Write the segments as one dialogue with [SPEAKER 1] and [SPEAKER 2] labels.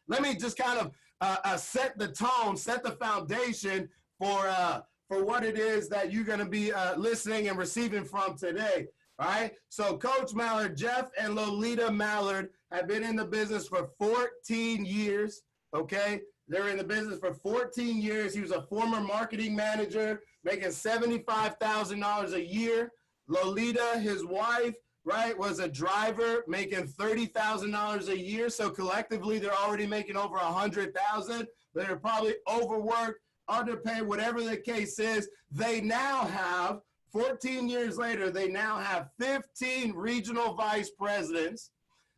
[SPEAKER 1] let me just kind of set the tone, set the foundation for what it is that you're going to be listening and receiving from today. All right. So Coach Mallard, Jeff and Lolita Mallard have been in the business for 14 years. Okay. They're in the business for 14 years. He was a former marketing manager making $75,000 a year. Lolita, his wife, right, was a driver making $30,000 a year. So collectively, they're already making over $100,000. They're probably overworked, underpaid, whatever the case is. They now have 14 years later, they now have 15 regional vice presidents.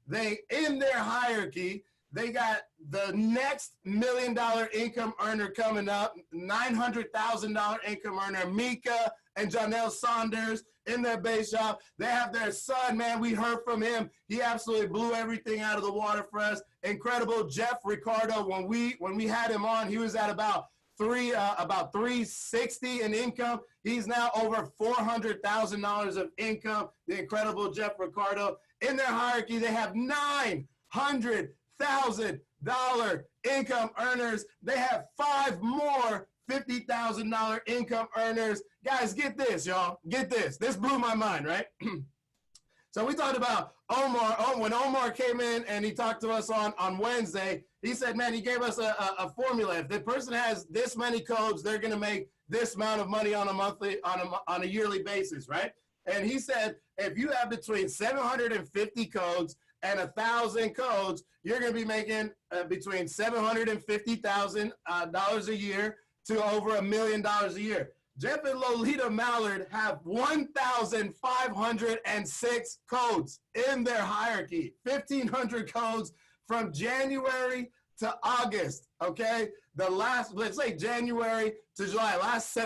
[SPEAKER 1] They, in their hierarchy, they got the next $1 million income earner coming up, $900,000 income earner, Mika and Janelle Saunders in their base shop. They have their son, man, we heard from him. He absolutely blew everything out of the water for us. Incredible Jeff Ricardo, when we had him on, he was at about 360 in income. He's now over $400,000 of income. The incredible Jeff Ricardo. In their hierarchy, they have $900,000 income earners. They have 5 more $50,000 income earners. Guys, get this, y'all. Get this. This blew my mind, right? So we talked about Omar. When Omar came in and he talked to us on Wednesday, he said, man, he gave us a formula. If the person has this many codes, they're going to make this amount of money on a yearly basis, right? And he said, if you have between 750 codes and 1,000 codes, you're going to be making between $750,000 a year to over $1 million a year. Jeff and Lolita Mallard have 1,506 codes in their hierarchy, 1,500 codes from January to August, okay? The last, let's say January to July, last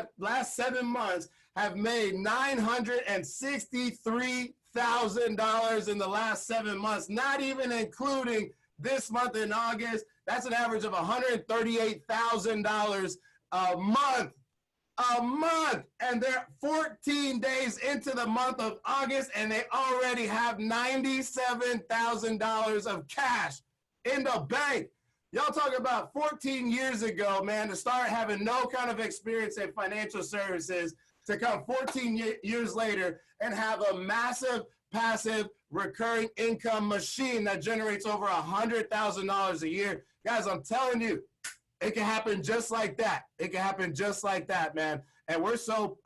[SPEAKER 1] 7 months have made $963,000 in the last 7 months, not even including this month in August. That's an average of $138,000 a month. And they're 14 days into the month of August, and they already have $97,000 of cash in the bank. Y'all talk about 14 years ago, man, to start having no kind of experience in financial services, to come 14 years later and have a massive passive recurring income machine that generates over $100,000 a year. Guys, I'm telling you, it can happen just like that. It can happen just like that, man. And we're so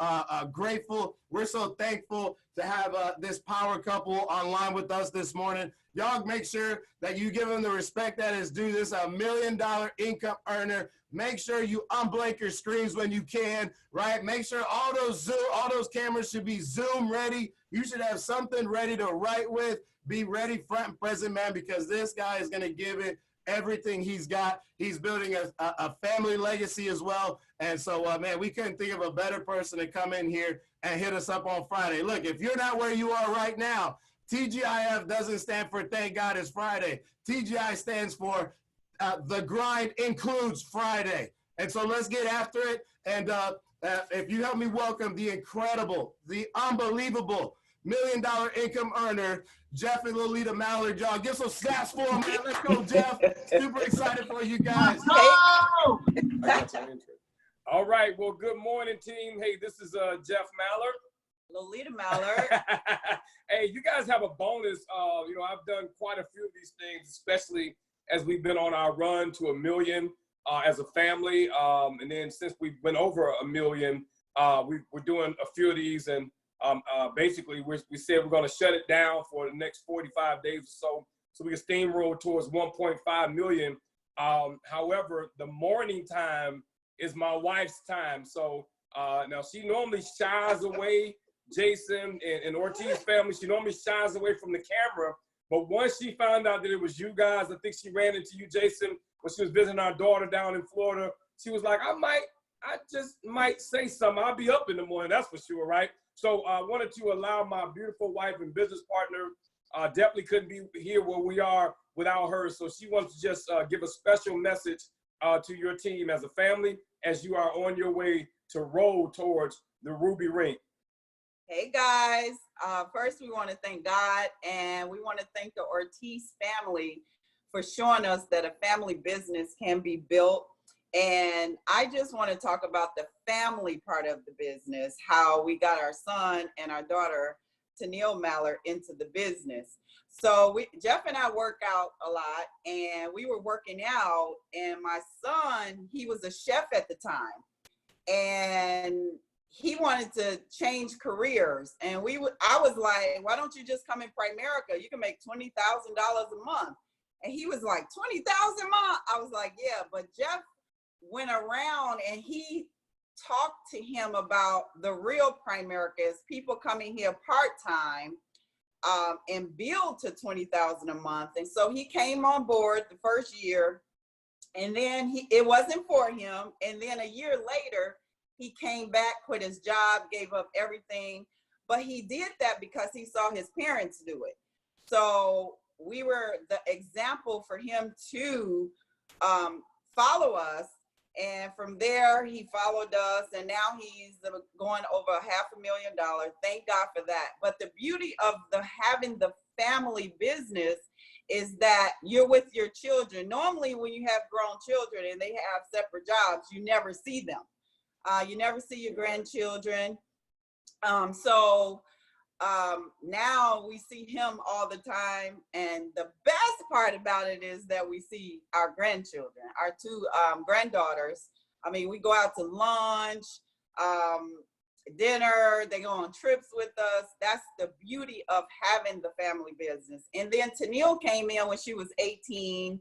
[SPEAKER 1] grateful. We're so thankful to have this power couple online with us this morning. Y'all make sure that you give them the respect that is due. This is $1 million income earner. Make sure you unblank your screens when you can, right? Make sure all those cameras should be Zoom ready. You should have something ready to write with. Be ready front and present, man, because this guy is going to give it everything he's got. He's building a family legacy as well. And so, man, we couldn't think of a better person to come in here and hit us up on Friday. Look, if you're not where you are right now, TGIF doesn't stand for Thank God It's Friday. TGI stands for The Grind Includes Friday. And so let's get after it. And if you help me welcome the incredible, the unbelievable $1 million income earner, Jeff and Lolita Mallard. Y'all give some snaps for them, man. Let's go, Jeff. Super excited for you guys.
[SPEAKER 2] Oh! All right. Well, good morning, team. Hey, this is Jeff Mallard.
[SPEAKER 3] Lolita Mallard.
[SPEAKER 2] Hey, you guys have a bonus. You know, I've done quite a few of these things, especially as we've been on our run to $1 million as a family. And then since we've been over $1 million, we're doing a few of these. And basically, we said we're going to shut it down for the next 45 days or so we can steamroll towards 1.5 million. However, the morning time is my wife's time. So now she normally shies away, Jason and Ortiz family, she normally shies away from the camera. But once she found out that it was you guys, I think she ran into you, Jason, when she was visiting our daughter down in Florida. She was like, I just might say something. I'll be up in the morning, that's for sure, right? So I wanted to allow my beautiful wife and business partner, definitely couldn't be here where we are without her. So she wants to just give a special message to your team as a family as you are on your way to roll towards the Ruby Ring.
[SPEAKER 3] Hey guys, first we want to thank God, and we want to thank the Ortiz family for showing us that a family business can be built. And I just want to talk about the family part of the business, how we got our son and our daughter, Lolita Mallard, into the business. So Jeff and I work out a lot, and we were working out, and my son, he was a chef at the time, and he wanted to change careers. And I was like, why don't you just come in Primerica? You can make $20,000 a month. And he was like, 20,000 a month? I was like, yeah, but Jeff went around and he talked to him about the real Primerica is people coming here part-time and build to 20,000 a month. And so he came on board the first year, and then it wasn't for him. And then a year later, he came back, quit his job, gave up everything. But he did that because he saw his parents do it. So we were the example for him to follow us. And from there, he followed us, and now he's going over $500,000. Thank God for that. But the beauty of having the family business is that you're with your children. Normally, when you have grown children and they have separate jobs, you never see them. You never see your grandchildren. Now we see him all the time, and the best part about it is that we see our grandchildren, our two granddaughters. I mean, we go out to lunch, dinner, they go on trips with us. That's the beauty of having the family business. And then Tennille came in when she was 18.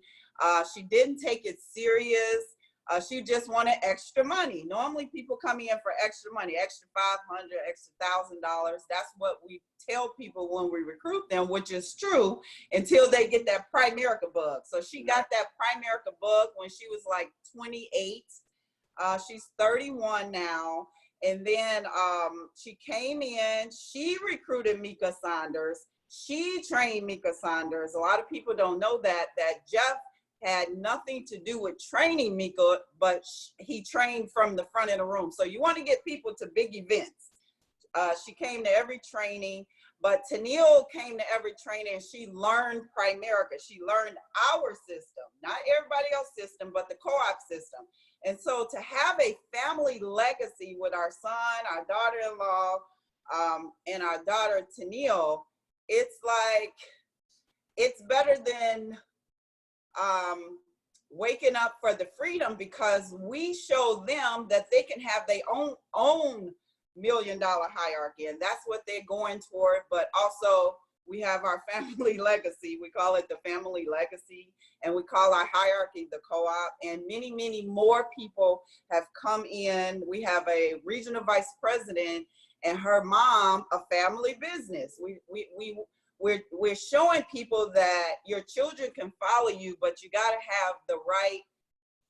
[SPEAKER 3] She didn't take it serious. She just wanted extra money. Normally people come in for extra money, extra $500, extra $1,000. That's what we tell people when we recruit them, which is true until they get that Primerica bug. So she got that Primerica bug when she was like 28. She's 31 now. And then she came in, she recruited Mika Saunders. She trained Mika Saunders. A lot of people don't know that Jeff had nothing to do with training Mika, but he trained from the front of the room. So you want to get people to big events. She came to every training, but Tennille came to every training and she learned Primerica. She learned our system, not everybody else's system, but the co-op system. And so to have a family legacy with our son, our daughter-in-law, and our daughter Tennille, it's like, it's better than waking up for the freedom, because we show them that they can have their own $1 million hierarchy, and that's what they're going toward. But also we have our family legacy. We call it the family legacy, and we call our hierarchy the co-op, and many, many more people have come in. We have a regional vice president and her mom, a family business. We're showing people that your children can follow you, but you got to have the right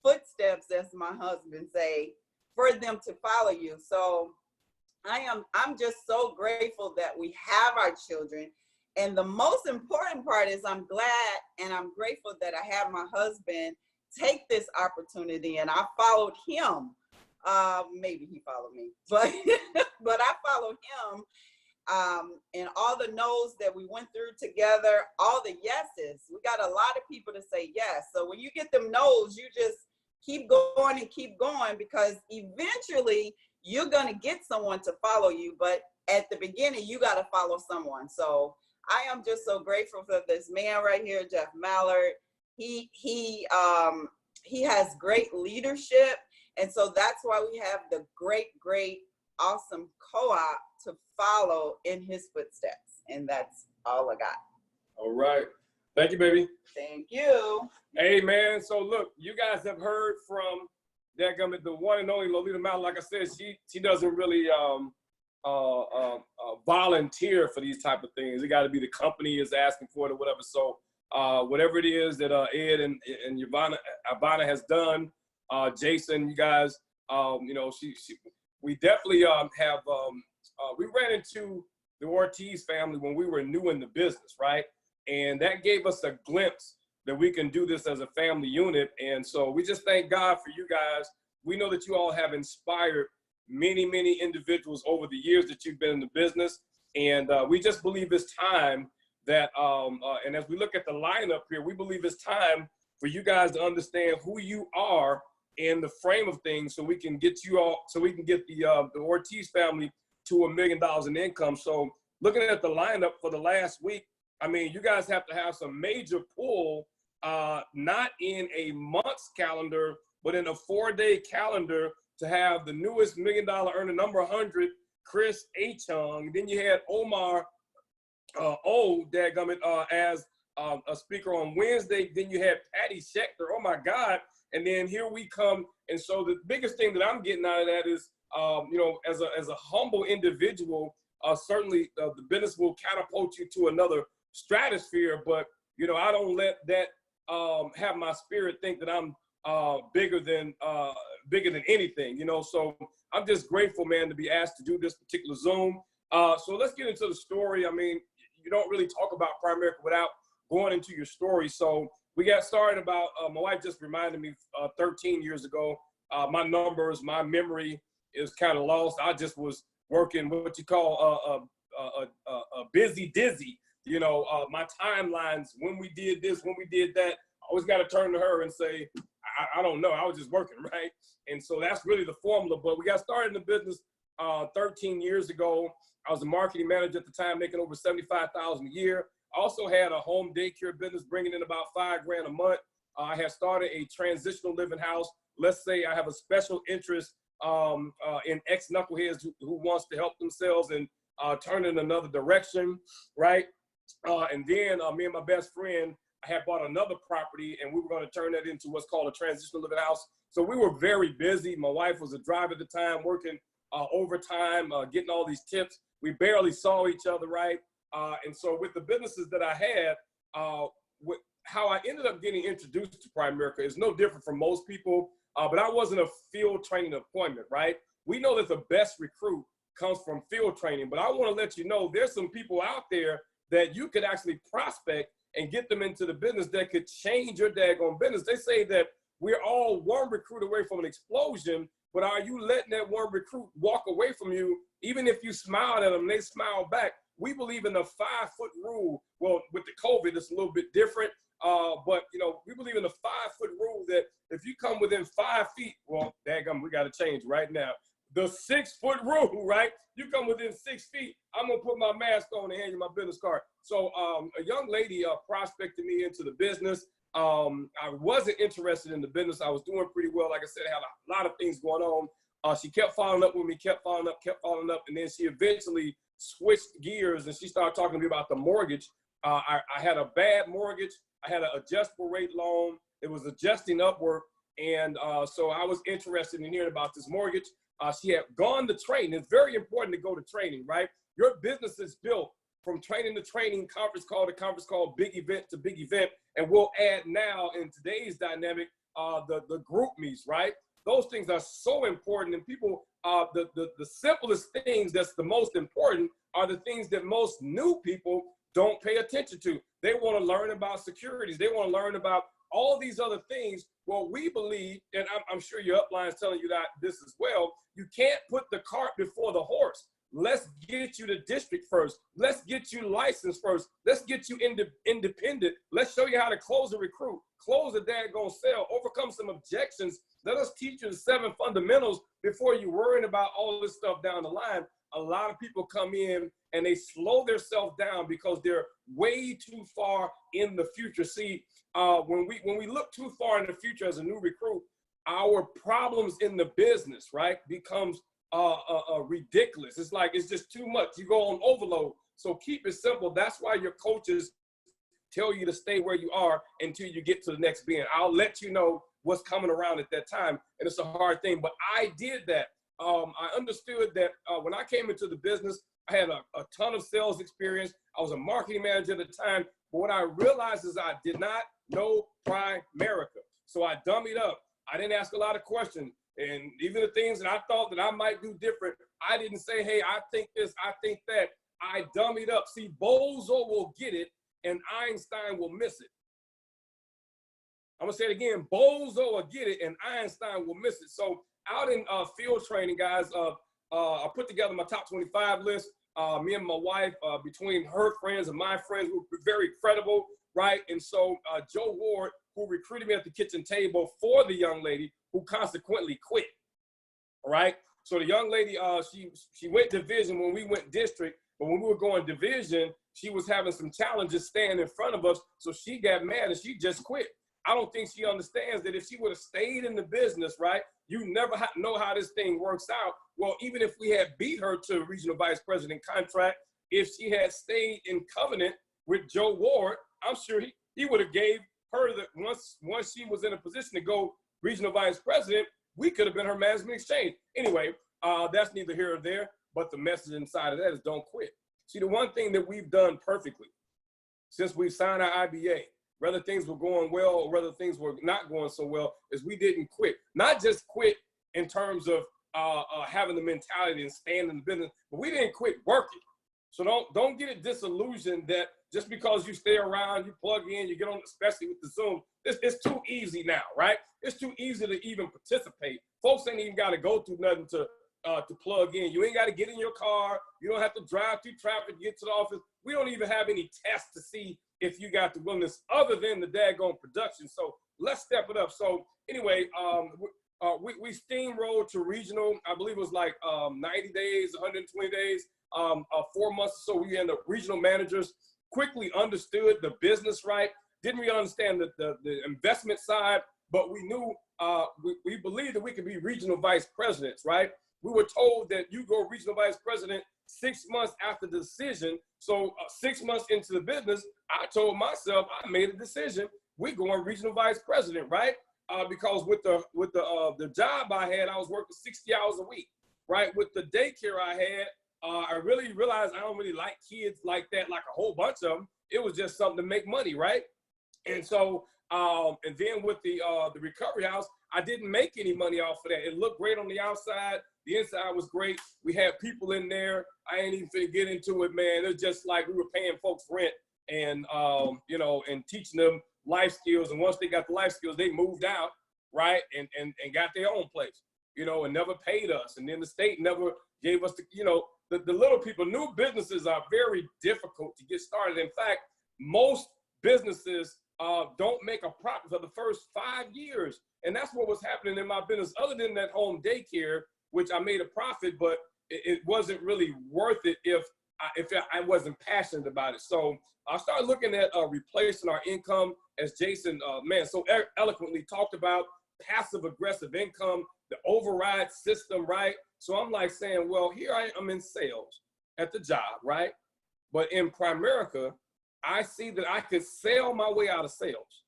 [SPEAKER 3] footsteps, as my husband say, for them to follow you. So I'm just so grateful that we have our children. And the most important part is I'm glad and I'm grateful that I have my husband take this opportunity, and I followed him. Maybe he followed me, but I followed him. And all the no's that we went through together, all the yeses, we got a lot of people to say yes. So when you get them no's, you just keep going and keep going, because eventually you're going to get someone to follow you. But at the beginning, you got to follow someone. So I am just so grateful for this man right here, Jeff Mallard. He has great leadership. And so that's why we have the great, awesome co-op to follow in his footsteps. And that's all I got.
[SPEAKER 2] All right. Thank you, baby.
[SPEAKER 3] Thank you.
[SPEAKER 2] Hey, man. So look, you guys have heard from the one and only Lolita Mallard. Like I said, she doesn't really volunteer for these type of things. It got to be the company is asking for it or whatever. So whatever it is that Ed and Ivana has done, Jason, you guys, we definitely we ran into the Ortiz family when we were new in the business, right? And that gave us a glimpse that we can do this as a family unit. And so we just thank God for you guys. We know that you all have inspired many, many individuals over the years that you've been in the business. And we just believe it's time that, and as we look at the lineup here, we believe it's time for you guys to understand who you are in the frame of things, so we can get you all, so we can get the Ortiz family to $1 million in income. So looking at the lineup for the last week, I mean, you guys have to have some major pull, not in a month's calendar, but in a 4-day calendar to have the newest $1 million earner, number 100, Chris A. Chung. Then you had Omar as a speaker on Wednesday. Then you had Patty Schechter. Oh my God. And then here we come. And so the biggest thing that I'm getting out of that is, you know, as a humble individual, certainly the business will catapult you to another stratosphere. But, you know, I don't let that have my spirit think that I'm bigger than anything, you know. So I'm just grateful, man, to be asked to do this particular Zoom. So let's get into the story. I mean, you don't really talk about Primerica without going into your story. So we got started about, my wife just reminded me 13 years ago, my numbers, my memory is kind of lost. I just was working what you call a busy dizzy, you know, my timelines, when we did this, when we did that, I always got to turn to her and say, I don't know, I was just working, right? And so that's really the formula. But we got started in the business 13 years ago. I was a marketing manager at the time, making over $75,000 a year. I also had a home daycare business bringing in about $5,000 a month. I had started a transitional living house. Let's say I have a special interest in ex-knuckleheads who wants to help themselves and turn in another direction, right? And then me and my best friend, I had bought another property, and we were going to turn that into what's called a transitional living house. So we were very busy. My wife was a driver at the time, working overtime, getting all these tips. We barely saw each other, right? And so with the businesses that I had, how I ended up getting introduced to Primerica is no different from most people, but I wasn't a field training appointment, right? We know that the best recruit comes from field training, but I want to let you know there's some people out there that you could actually prospect and get them into the business that could change your daggone business. They say that we're all one recruit away from an explosion, but are you letting that one recruit walk away from you, even if you smiled at them, they smile back? We believe in the 5-foot rule. Well, with the COVID, it's a little bit different, but you know, we believe in the 5-foot rule that if you come within 5 feet, well, daggum, we got to change right now. The 6-foot rule, right? You come within 6 feet, I'm gonna put my mask on and hand you my business card. So a young lady prospected me into the business. I wasn't interested in the business. I was doing pretty well. Like I said, I had a lot of things going on. She kept following up with me, kept following up, and then she eventually switched gears and she started talking to me about the mortgage. I had a bad mortgage. I had an adjustable rate loan. It was adjusting upward, and so I was interested in hearing about this mortgage. She had gone to training. It's very important to go to training, right? Your business is built from training to training, conference call to conference call, big event to big event. And we'll add now in today's dynamic, the group meets, right? Those things are so important. And people, the simplest things that's the most important are the things that most new people don't pay attention to. They want to learn about securities. They want to learn about all these other things. Well, we believe, and I'm sure your upline is telling you that this as well, you can't put the cart before the horse. Let's get you to district first. Let's get you licensed first. Let's get you independent. Let's show you how to close a recruit, close a daggone sale, overcome some objections. Let us teach you the 7 fundamentals before you're worrying about all this stuff down the line. A lot of people come in and they slow themselves down because they're way too far in the future. See, when we look too far in the future as a new recruit, our problems in the business, right, becomes ridiculous. It's like, it's just too much. You go on overload. So keep it simple. That's why your coaches tell you to stay where you are until you get to the next bend. I'll let you know what's coming around at that time. And it's a hard thing, but I did that. I understood that when I came into the business, I had a ton of sales experience. I was a marketing manager at the time. But what I realized is I did not know Primerica. So I dummied up. I didn't ask a lot of questions. And even the things that I thought that I might do different, I didn't say, hey, I think this, I think that. I dummied up. See, Bozo will get it and Einstein will miss it. I'm gonna say it again, Bozo will get it and Einstein will miss it. So out in field training, guys, I put together my top 25 list. me and my wife, between her friends and my friends, we were very credible, right? And so Joe Ward, who recruited me at the kitchen table for the young lady who consequently quit, right? So the young lady, she went division when we went district, but when we were going division, she was having some challenges staying in front of us, so she got mad and she just quit. I don't think she understands that if she would have stayed in the business, right, you never know how this thing works out. Well, even if we had beat her to a regional vice president contract, if she had stayed in covenant with Joe Ward, I'm sure he would have gave her the, once she was in a position to go regional vice president, we could have been her management exchange. Anyway, that's neither here or there, but the message inside of that is don't quit. See, the one thing that we've done perfectly since we've signed our IBA, whether things were going well or whether things were not going so well, is we didn't quit. Not just quit in terms of having the mentality and staying in the business, but we didn't quit working. So don't get it disillusioned that just because you stay around, you plug in, you get on, especially with the Zoom, it's too easy now, right? It's too easy to even participate. Folks ain't even got to go through nothing to plug in. You ain't got to get in your car. You don't have to drive through traffic to get to the office. We don't even have any tests to see if you got the willingness other than the daggone production. So let's step it up. So anyway, we steamrolled to regional. I believe it was like 90 days, 120 days, 4 months or so. We ended up regional managers, quickly understood the business, right? Didn't really understand the investment side, but we knew, we believed that we could be regional vice presidents, right? We were told that you go regional vice president 6 months after the decision. So 6 months into the business, I told myself, I made a decision. We're going regional vice president, right? Because with the job I had, I was working 60 hours a week, right? With the daycare I had, I really realized I don't really like kids like that, like a whole bunch of them. It was just something to make money, right? And so, and then with the recovery house, I didn't make any money off of that. It looked great on the outside. The inside was great. We had people in there. I ain't even finna get into it, man. It's just like we were paying folks rent and, you know, and teaching them life skills. And once they got the life skills, they moved out, right? And got their own place, you know, and never paid us. And then the state never gave us the, you know, the little people. New businesses are very difficult to get started. In fact, most businesses don't make a profit for the first 5 years. And that's what was happening in my business, other than that home daycare, which I made a profit, but it wasn't really worth it if I wasn't passionate about it. So I started looking at replacing our income, as Jason, so eloquently talked about, passive aggressive income, the override system, right? So I'm like saying, well, here I am in sales at the job, right? But in Primerica, I see that I could sell my way out of sales.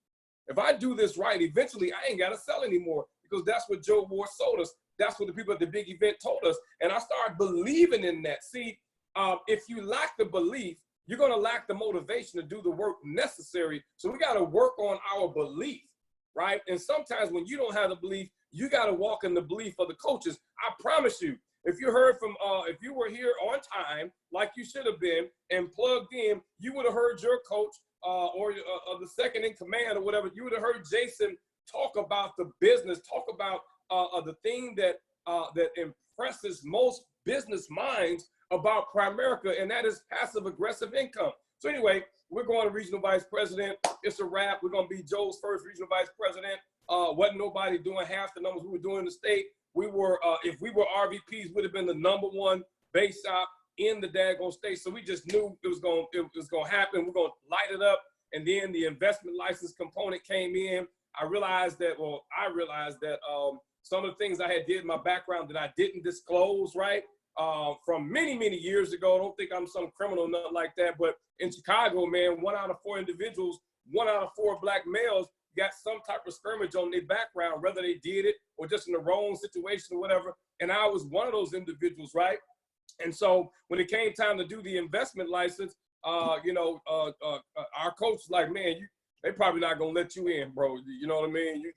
[SPEAKER 2] If I do this right, eventually I ain't got to sell anymore, because that's what Joe Ward sold us. That's what the people at the big event told us. And I started believing in that. See, if you lack the belief, you're going to lack the motivation to do the work necessary. So we got to work on our belief, right? And sometimes when you don't have the belief, you got to walk in the belief of the coaches. I promise you, if you heard from, if you were here on time, like you should have been, and plugged in, you would have heard your coach or the second in command or whatever. You would have heard Jason talk about the business, talk about the thing that that impresses most business minds about Primerica, and that is passive aggressive income. So anyway, we're going to regional vice president. It's a wrap. We're going to be Joe's first regional vice president. Wasn't nobody doing half the numbers we were doing in the state. We were, if we were RVPs, would have been the #1 base shop in the daggone state. So we just knew it was going to happen. We're going to light it up. And then the investment license component came in. I realized that some of the things I had did in my background that I didn't disclose, right? From many, many years ago. I don't think I'm some criminal, nothing like that. But in Chicago, man, 1 out of 4 individuals, 1 out of 4 black males got some type of skirmish on their background, whether they did it or just in the wrong situation or whatever. And I was one of those individuals, right? And so when it came time to do the investment license, our coach was like, man, they probably not gonna let you in, bro. You know what I mean?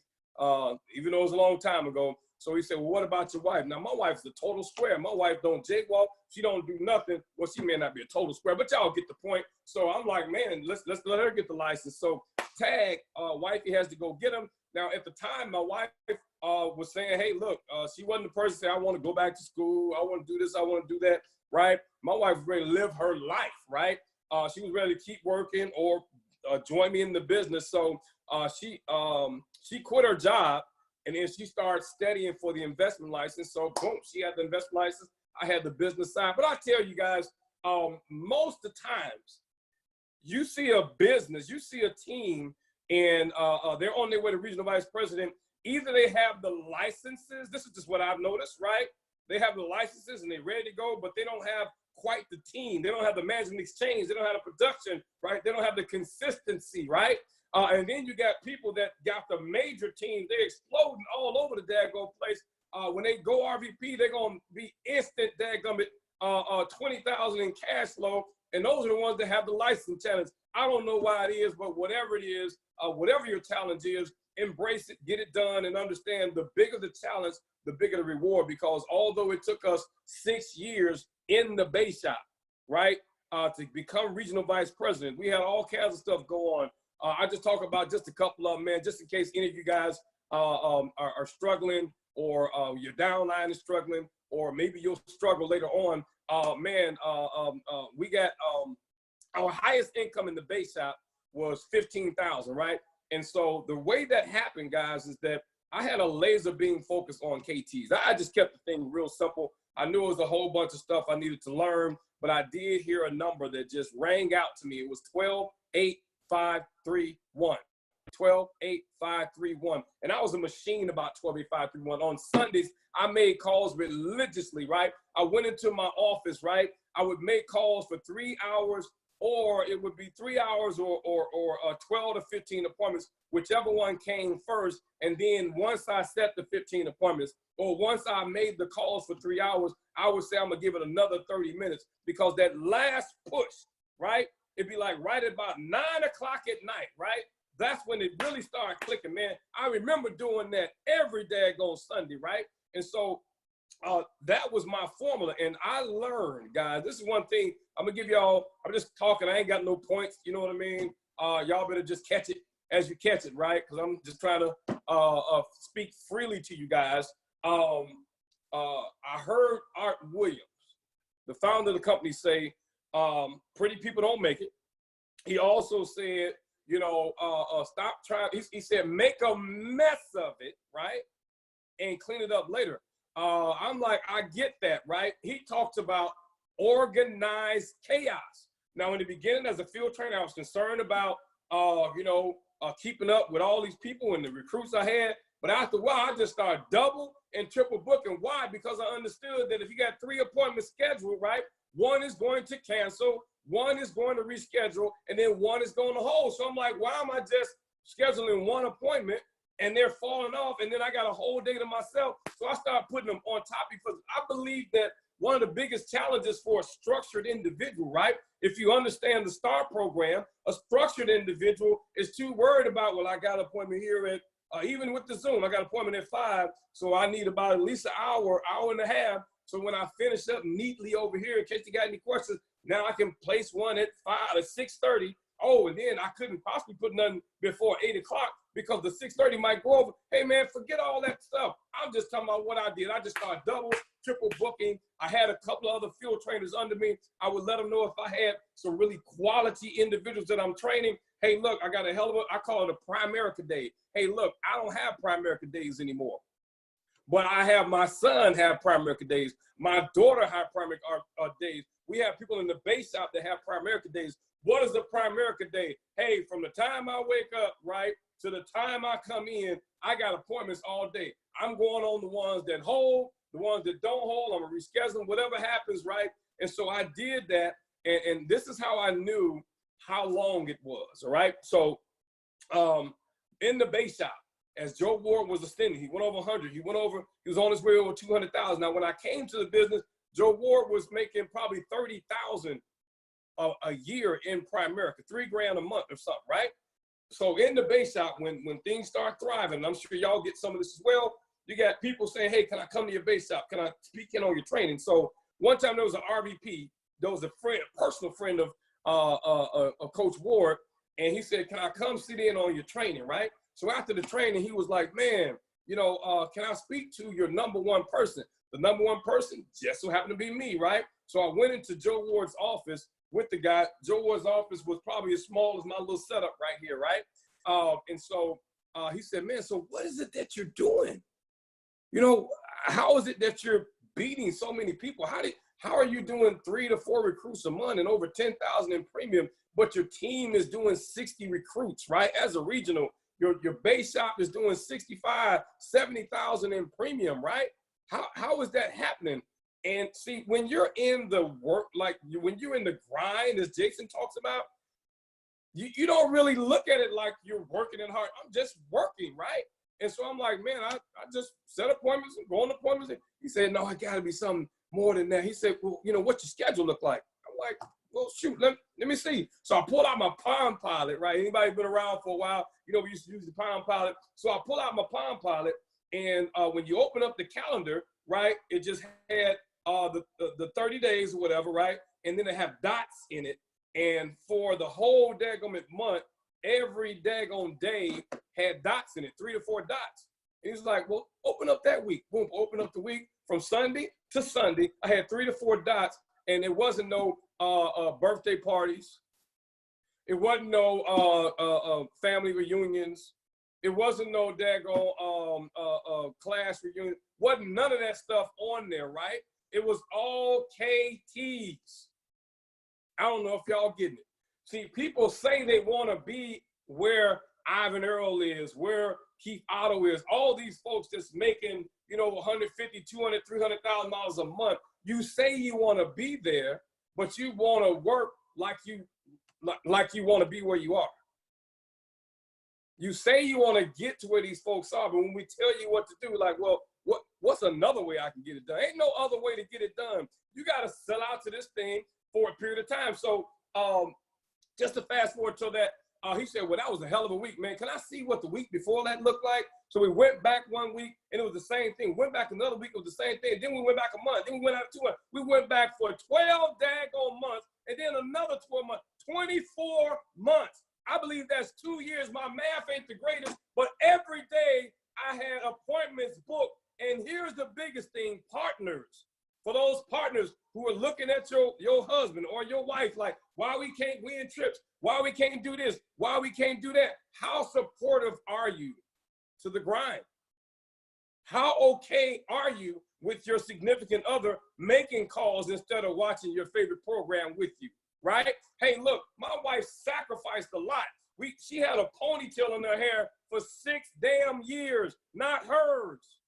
[SPEAKER 2] Even though it was a long time ago. So he said, well, what about your wife? Now, my wife's a total square. My wife don't jaywalk. She don't do nothing. Well, she may not be a total square, but y'all get the point. So I'm like, man, let's let her get the license. So tag, wifey has to go get him. Now, at the time, my wife was saying, hey, look, she wasn't the person saying, I want to go back to school. I want to do this. I want to do that, right? My wife was ready to live her life, right? She was ready to keep working or join me in the business. So she quit her job, and then she started studying for the investment license. So boom, she had the investment license. I had the business side. But I tell you guys, most of the times, you see a business, you see a team, and they're on their way to regional vice president. Either they have the licenses. This is just what I've noticed, right? They have the licenses and they're ready to go, but they don't have quite the team. They don't have the management exchange. They don't have the production, right? They don't have the consistency, right? And then you got people that got the major team. They're exploding all over the daggone place. When they go RVP, they're going to be instant daggum at 20,000 in cash flow. And those are the ones that have the license challenge. I don't know why it is, but whatever it is, whatever your challenge is, embrace it, get it done, and understand the bigger the challenge, the bigger the reward. Because although it took us 6 years in the base shop, right, to become regional vice president, we had all kinds of stuff go on. I just talk about just a couple of them, man, just in case any of you guys are struggling, or your downline is struggling, or maybe you'll struggle later on. We got our highest income in the base shop was $15,000, right? And so the way that happened, guys, is that I had a laser beam focus on KTs. I just kept the thing real simple. I knew it was a whole bunch of stuff I needed to learn, but I did hear a number that just rang out to me. It was 12,8,531. 12,8,531. And I was a machine about 12,8,531. On Sundays, I made calls religiously, right? I went into my office, right? I would make calls for 3 hours, or it would be 3 hours or 12 to 15 appointments, whichever one came first. And then once I set the 15 appointments, or once I made the calls for 3 hours, I would say I'm gonna give it another 30 minutes, because that last push, right? It'd be like right at about 9 o'clock at night, right? That's when it really started clicking, man. I remember doing that every daggone Sunday, right? And so that was my formula. And I learned, guys, this is one thing I'm gonna give y'all. I'm just talking, I ain't got no points, you know what I mean? Y'all better just catch it as you catch it, right? Because I'm just trying to speak freely to you guys. I heard Art Williams, the founder of the company, say, pretty people don't make it. He also said, you know, stop trying. He said, make a mess of it, right? And clean it up later. I'm like, I get that, right? He talks about organized chaos. Now, in the beginning, as a field trainer, I was concerned about, keeping up with all these people and the recruits I had. But after a while, I just started double and triple booking. Why? Because I understood that if you got 3 appointments scheduled, right, one is going to cancel, one is going to reschedule, and then one is going to hold. So I'm like, why am I just scheduling one appointment and they're falling off, and then I got a whole day to myself? So I started putting them on top, because I believe that one of the biggest challenges for a structured individual, right? If you understand the STAR program, a structured individual is too worried about, well, I got an appointment here at, even with the Zoom, I got an appointment at 5, so I need about at least an hour, hour and a half. So when I finish up neatly over here, in case you got any questions, now I can place one at 6:30. Oh, and then I couldn't possibly put nothing before 8 o'clock, because the 6:30 might go over. Hey, man, forget all that stuff. I'm just talking about what I did. I just started double, triple booking. I had a couple of other field trainers under me. I would let them know if I had some really quality individuals that I'm training. Hey, look, I got a hell of I call it a Primerica day. Hey, look, I don't have Primerica days anymore. But I have my son have Primerica days. My daughter have Primerica days. We have people in the base shop that have Primerica days. What is a Primerica day? Hey, from the time I wake up, right, to the time I come in, I got appointments all day. I'm going on the ones that hold, the ones that don't hold. I'm going to reschedule whatever happens, right? And so I did that. And this is how I knew how long it was, all right? So in the base shop, as Joe Ward was ascending, he went over 100. He was on his way over 200,000. Now, when I came to the business, Joe Ward was making probably 30,000 a year in Primerica, $3,000 a month or something, right? So in the base shop, when things start thriving, and I'm sure y'all get some of this as well, you got people saying, hey, can I come to your base shop? Can I speak in on your training? So one time there was an RVP, there was a personal friend of Coach Ward, and he said, can I come sit in on your training, right? So after the training, he was like, man, can I speak to your number one person? The number one person just so happened to be me, right? So I went into Joe Ward's office with the guy. Joe Ward's office was probably as small as my little setup right here, right? And so he said, man, so what is it that you're doing? How is it that you're beating so many people? How are you doing 3 to 4 recruits a month and over 10,000 in premium, but your team is doing 60 recruits, right? As a regional, your base shop is doing 65, 70,000 in premium, right? How is that happening? And see, when you're in the work, when you're in the grind, as Jason talks about, you don't really look at it like you're working in hard. I'm just working, right? And so I'm like, man, I just set appointments and go on appointments. He said, no, I got to be something more than that. He said, well, what's your schedule look like? I'm like, well, shoot, let me see. So I pulled out my Palm Pilot, right? Anybody been around for a while, we used to use the Palm Pilot. So I pull out my Palm Pilot, and when you open up the calendar, right, it just had the 30 days or whatever, right? And then it have dots in it. And for the whole daggone month, every daggone day had dots in it, 3 to 4 dots. And he's like, well, open up that week. Boom, open up the week from Sunday to Sunday. I had 3 to 4 dots, and it wasn't no birthday parties. It wasn't no family reunions. It wasn't no daggone class reunion. Wasn't none of that stuff on there, right? It was all KTs. I don't know if y'all getting it. See, people say they want to be where Ivan Earl is, where Keith Otto is, all these folks that's making, $150, $200, $300,000 a month. You say you want to be there, but you want to work like you want to be where you are. You say you want to get to where these folks are, but when we tell you what to do, like, well, what's another way I can get it done? Ain't no other way to get it done. You got to sell out to this thing for a period of time. So just to fast forward to that, he said, well, that was a hell of a week, man. Can I see what the week before that looked like? So we went back one week, and it was the same thing. Went back another week, it was the same thing. Then we went back a month. Then we went out 2 months. We went back for 12 daggone months, and then another 12 months, 24 months. I believe that's 2 years. My math ain't the greatest, but every day I had appointments booked. And here's the biggest thing, partners. For those partners who are looking at your husband or your wife, like, why we can't win trips? Why we can't do this? Why we can't do that? How supportive are you to the grind? How okay are you with your significant other making calls instead of watching your favorite program with you, right? Hey, look, my wife sacrificed a lot. She had a ponytail in her hair for 6 damn years, not hers.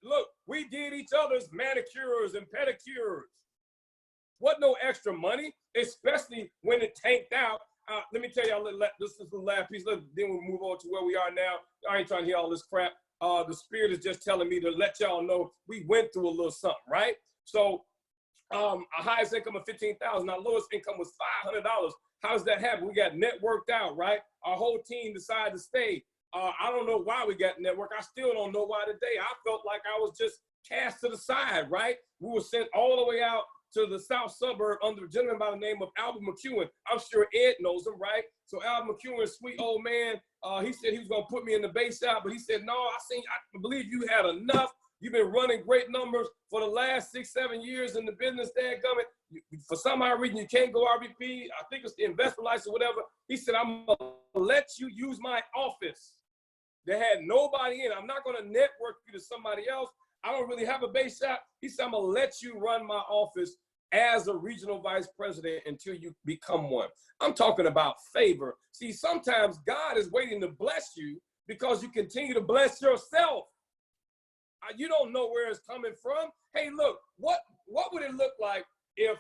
[SPEAKER 2] Look, we did each other's manicures and pedicures. Wasn't no extra money, especially when it tanked out. Let me tell y'all, this is the last piece. Then we'll move on to where we are now. I ain't trying to hear all this crap. The Spirit is just telling me to let y'all know we went through a little something, right? So our highest income of $15,000. Our lowest income was $500. How does that happen? We got networked out, right? Our whole team decided to stay. I don't know why we got network. I still don't know why today. I felt like I was just cast to the side, right? We were sent all the way out to the south suburb under a gentleman by the name of Albert McEwen. I'm sure Ed knows him, right? So Albert McEwen, sweet old man, he said he was going to put me in the base shop, but he said, no, I believe you had enough. You've been running great numbers for the last 6, 7 years in the business, dadgummit. For some odd reason, you can't go RVP. I think it's the investment license or whatever. He said, I'm going to let you use my office. They had nobody in. I'm not going to network you to somebody else. I don't really have a base shop. He said, I'm going to let you run my office as a regional vice president until you become one. I'm talking about favor. See, sometimes God is waiting to bless you because you continue to bless yourself. You don't know where it's coming from. Hey, look, what would it look like if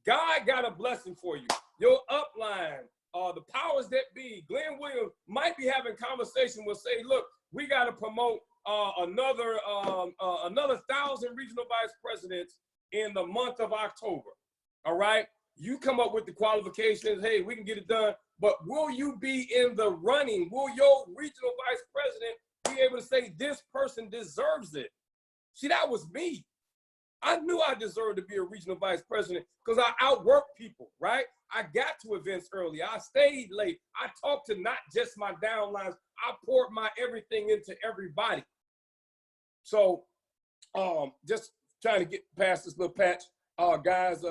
[SPEAKER 2] God got a blessing for you? Your upline, the powers that be, Glenn Williams might be having conversation will say, look, we got to promote another 1,000 regional vice presidents in the month of October. All right. You come up with the qualifications. Hey, we can get it done. But will you be in the running? Will your regional vice president be able to say this person deserves it? See, that was me. I knew I deserved to be a regional vice president because I outworked people, right? I got to events early. I stayed late. I talked to not just my downlines. I poured my everything into everybody. So just trying to get past this little patch. Guys,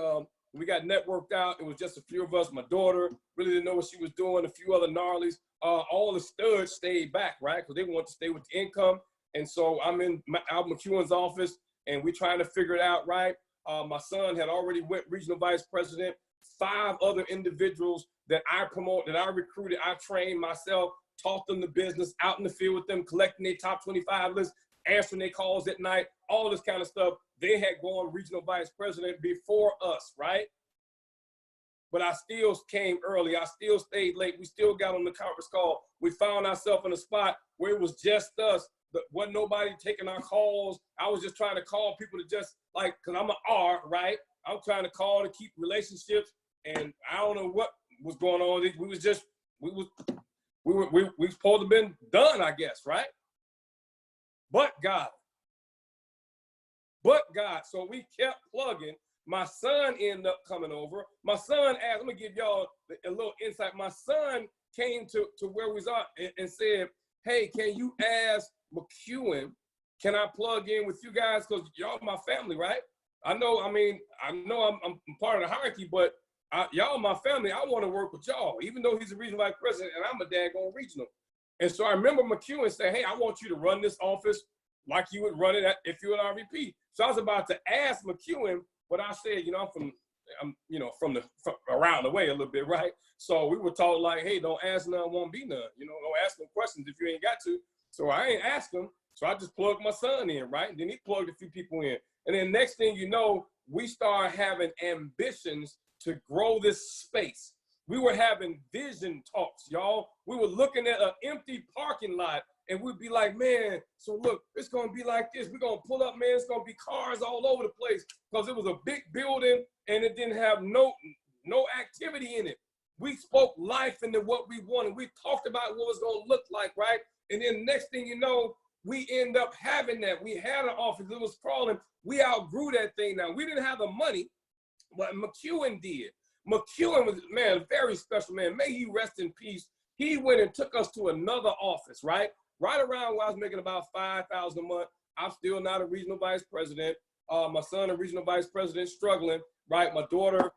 [SPEAKER 2] we got networked out. It was just a few of us. My daughter really didn't know what she was doing. A few other gnarlies. All the studs stayed back, right? Because they wanted to stay with the income. And so I'm in Al McEwen's office, and we're trying to figure it out, right? My son had already went regional vice president. 5 other individuals that I promote, that I recruited, I trained myself, taught them the business, out in the field with them, collecting their top 25 lists, answering their calls at night, all this kind of stuff. They had gone regional vice president before us, right? But I still came early. I still stayed late. We still got on the conference call. We found ourselves in a spot where it was just us. Wasn't nobody taking our calls. I was just trying to call people to just like, cause I'm an R, right? I'm trying to call to keep relationships, and I don't know what was going on. We was supposed to have been done, I guess, right? But God. So we kept plugging. My son ended up coming over. My son asked, I'm gonna give y'all a little insight. My son came to where we was at and said, hey, can you ask McEwen, can I plug in with you guys? Because y'all my family, right? I know I'm part of the hierarchy, but y'all my family. I want to work with y'all, even though he's a regional vice president and I'm a daggone regional. And so I remember McEwen saying, hey, I want you to run this office like you would run it if you were an RVP. So I was about to ask McEwen, but I said, I'm from around the way a little bit, right? So we were taught like, hey, don't ask none, won't be none. Don't ask them questions if you ain't got to. So I ain't ask him. So I just plugged my son in, right? And then he plugged a few people in. And then next thing you know, we started having ambitions to grow this space. We were having vision talks, y'all. We were looking at an empty parking lot and we'd be like, man, so look, it's gonna be like this. We're gonna pull up, man, it's gonna be cars all over the place because it was a big building and it didn't have no activity in it. We spoke life into what we wanted. We talked about what it was gonna look like, right? And then next thing you know, we end up having that. We had an office, it was crawling. We outgrew that thing now. We didn't have the money, but McEwen did. McEwen was, man, a very special man. May he rest in peace. He went and took us to another office, right? Right around where I was making about $5,000 a month. I'm still not a regional vice president. My son, a regional vice president, struggling, right? My daughter,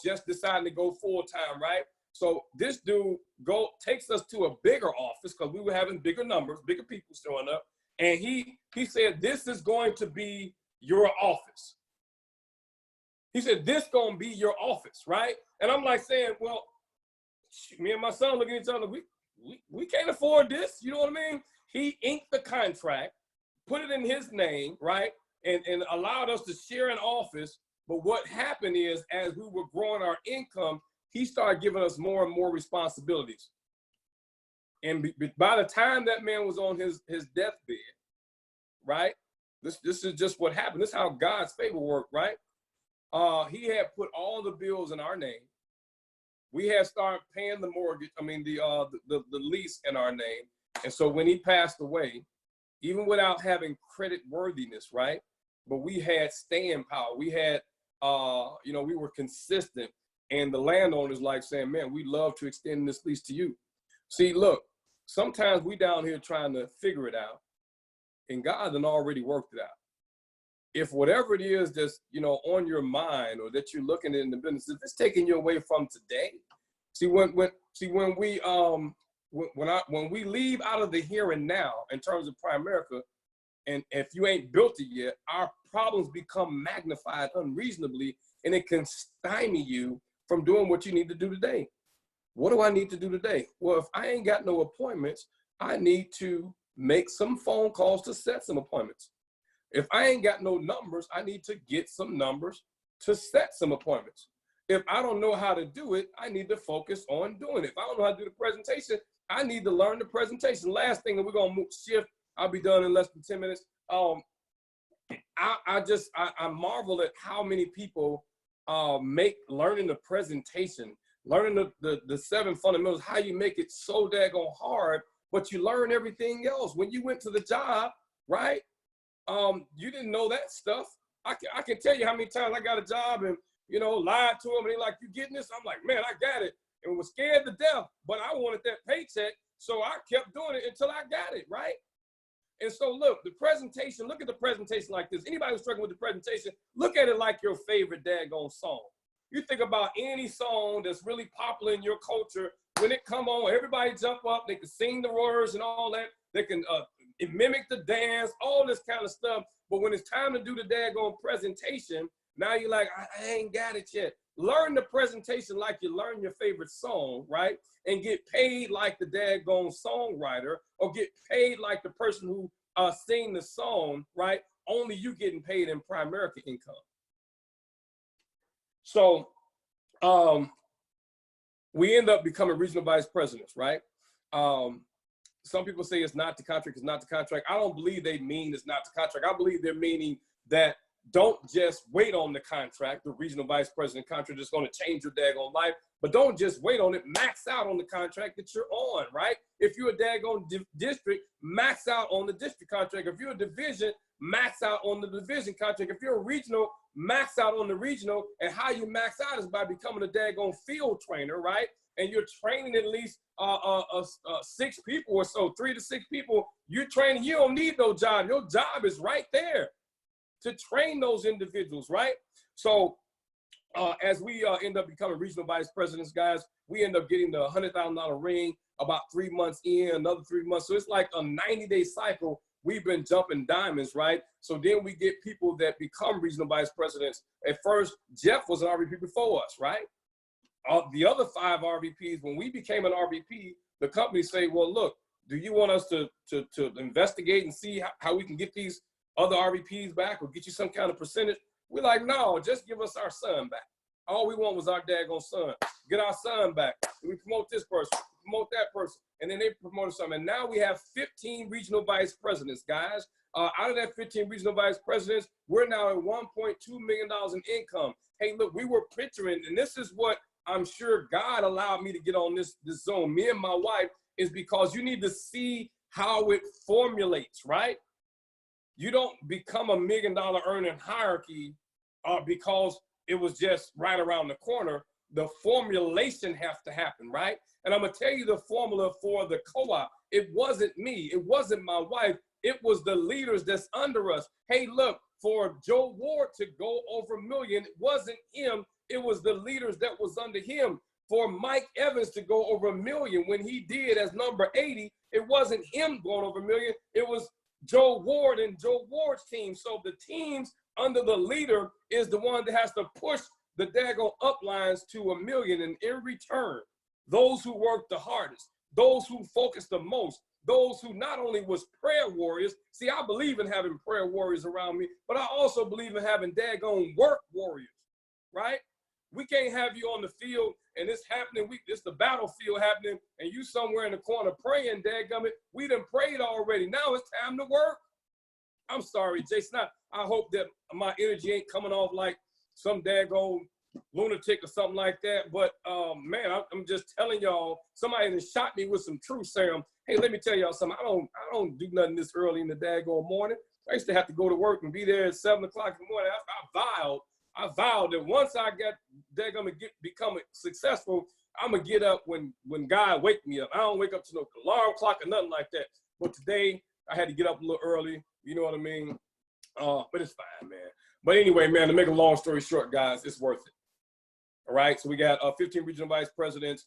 [SPEAKER 2] just deciding to go full time, right? So this dude takes us to a bigger office because we were having bigger numbers, bigger people showing up. And he said, this is going to be your office. He said, this going to be your office, right? And I'm like saying, well, me and my son looking at each other, we can't afford this. You know what I mean? He inked the contract, put it in his name, right? And allowed us to share an office. But what happened is, as we were growing our income, he started giving us more and more responsibilities. And by the time that man was on his deathbed, right? This is just what happened. This is how God's favor worked, right? He had put all the bills in our name. We had started paying the mortgage, the lease in our name. And so when he passed away, even without having credit worthiness, right? But we had staying power. We had, we were consistent. And the landowners like saying, man, we'd love to extend this lease to you. See, look, sometimes we down here trying to figure it out, and God done already worked it out. If whatever it is that's, on your mind or that you're looking at in the business, if it's taking you away from today, when we leave out of the here and now in terms of Primerica, and if you ain't built it yet, our problems become magnified unreasonably, and it can stymie you from doing what you need to do today. What do I need to do today? Well, if I ain't got no appointments, I need to make some phone calls to set some appointments. If I ain't got no numbers, I need to get some numbers to set some appointments. If I don't know how to do it, I need to focus on doing it. If I don't know how to do the presentation, I need to learn the presentation. Last thing, and we're gonna shift, I'll be done in less than 10 minutes. I marvel at how many people make learning the presentation, learning the 7 fundamentals, how you make it so daggone hard, but you learn everything else. When you went to the job, right? You didn't know that stuff. I can tell you how many times I got a job and, you know, lied to them and they like, you getting this? I'm like, man, I got it. And was scared to death, but I wanted that paycheck. So I kept doing it until I got it, right? And so look, the presentation, look at the presentation like this. Anybody who's struggling with the presentation, look at it like your favorite daggone song. You think about any song that's really popular in your culture. When it come on, everybody jump up, they can sing the words and all that. They can mimic the dance, all this kind of stuff. But when it's time to do the daggone presentation, now you're like, I ain't got it yet. Learn the presentation like you learn your favorite song, right? And get paid like the daggone songwriter, or get paid like the person who sing the song, right? Only you getting paid in Primerica income. So we end up becoming regional vice presidents, right? Some people say it's not the contract, it's not the contract. I don't believe they mean it's not the contract. I believe they're meaning that don't just wait on the contract, the regional vice president contract that's going to change your daggone life, but don't just wait on it. Max out on the contract that you're on, right? If you're a daggone district, max out on the district contract. If you're a division, max out on the division contract. If you're a regional, max out on the regional. And how you max out is by becoming a daggone field trainer, right? And you're training at least 6 people or so, 3 to 6 people. You're training, you don't need no job. Your job is right there to train those individuals, right? So as we end up becoming regional vice presidents, guys, we end up getting the $100,000 ring about 3 months in, another 3 months. So it's like a 90-day cycle. We've been jumping diamonds, right? So then we get people that become regional vice presidents. At first, Jeff was an RVP before us, right? The other 5 RVPs, when we became an RVP, the company say, well, look, do you want us to investigate and see how we can get these other RVPs back or get you some kind of percentage? We're like, no, just give us our son back. All we want was our daggone son. Get our son back. And we promote this person, promote that person. And then they promoted some. And now we have 15 regional vice presidents, guys. Out of that 15 regional vice presidents, we're now at $1.2 million in income. Hey, look, we were picturing, and this is what I'm sure God allowed me to get on this zone, me and my wife, is because you need to see how it formulates, right? You don't become $1 million earning hierarchy because it was just right around the corner. The formulation has to happen, right? And I'm gonna tell you the formula for the co-op. It wasn't me, it wasn't my wife, it was the leaders that's under us. Hey, look, for Joe Ward to go over $1 million, it wasn't him, it was the leaders that was under him. For Mike Evans to go over $1 million when he did as number 80, it wasn't him going over $1 million, it was Joe Ward and Joe Ward's team. So the teams under the leader is the one that has to push the daggone uplines to $1 million. And in return, those who worked the hardest, those who focused the most, those who not only was prayer warriors. See, I believe in having prayer warriors around me, but I also believe in having daggone work warriors, right? We can't have you on the field and it's happening. It's the battlefield happening and you somewhere in the corner praying, dadgummit. We done prayed already. Now it's time to work. I'm sorry, Jason. I hope that my energy ain't coming off like some daggone lunatic or something like that. But man, I'm just telling y'all, somebody that shot me with some truth serum. Hey, let me tell y'all something. I don't do nothing this early in the daggone morning. I used to have to go to work and be there at 7 o'clock in the morning. I vowed that once I got they're gonna become successful, I'm gonna get up when God wake me up. I don't wake up to no alarm clock or nothing like that. But today I had to get up a little early. You know what I mean? But it's fine, man. But anyway, man, to make a long story short, guys, it's worth it. All right. So we got 15 regional vice presidents.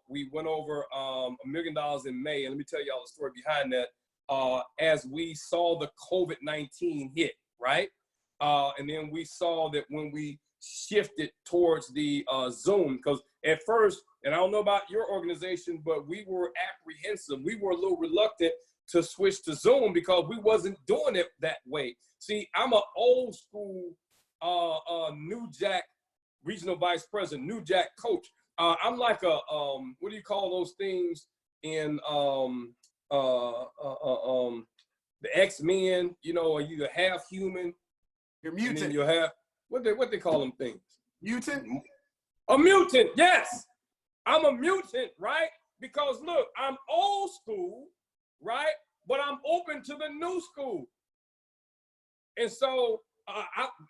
[SPEAKER 2] We went over $1 million in May, and let me tell y'all the story behind that. As we saw the COVID-19 hit, right? And then we saw that when we shifted towards the Zoom, because at first, and I don't know about your organization, but we were apprehensive. We were a little reluctant to switch to Zoom because we wasn't doing it that way. See, I'm an old school New Jack regional vice president, New Jack coach. I'm like a, what do you call those things in the X-Men, you know, you're half human.
[SPEAKER 1] You're mutant.
[SPEAKER 2] And then you have, what they call them things?
[SPEAKER 1] Mutant?
[SPEAKER 2] A mutant, yes. I'm a mutant, right? Because look, I'm old school, right? But I'm open to the new school. And so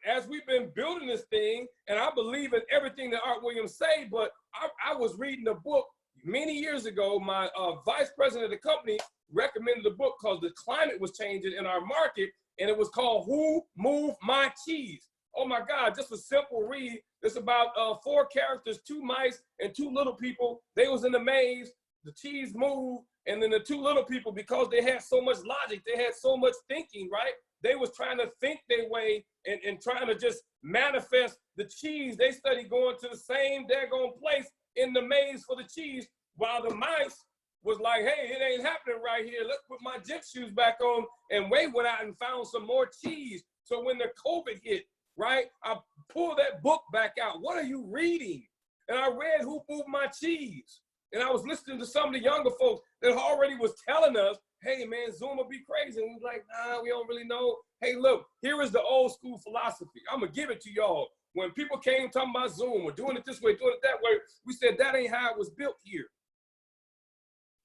[SPEAKER 2] as we've been building this thing, and I believe in everything that Art Williams say, but I was reading a book many years ago. My vice president of the company recommended a book called The Climate Was Changing in Our Market, and it was called Who Moved My Cheese? Oh my God, just a simple read. It's about 4 characters, 2 mice and 2 little people. They was in the maze, the cheese moved, and then the 2 little people, because they had so much logic, they had so much thinking, right? They was trying to think their way and trying to just manifest the cheese. They studied going to the same daggone place in the maze for the cheese, while the mice was like, hey, it ain't happening right here. Let's put my gym shoes back on. And Wade went out and found some more cheese. So when the COVID hit, right, I pulled that book back out. What are you reading? And I read Who Moved My Cheese. And I was listening to some of the younger folks that already was telling us, hey man, Zoom will be crazy. And we was like, nah, we don't really know. Hey, look, here is the old school philosophy. I'm gonna give it to y'all. When people came talking about Zoom, we're doing it this way, doing it that way, we said that ain't how it was built here.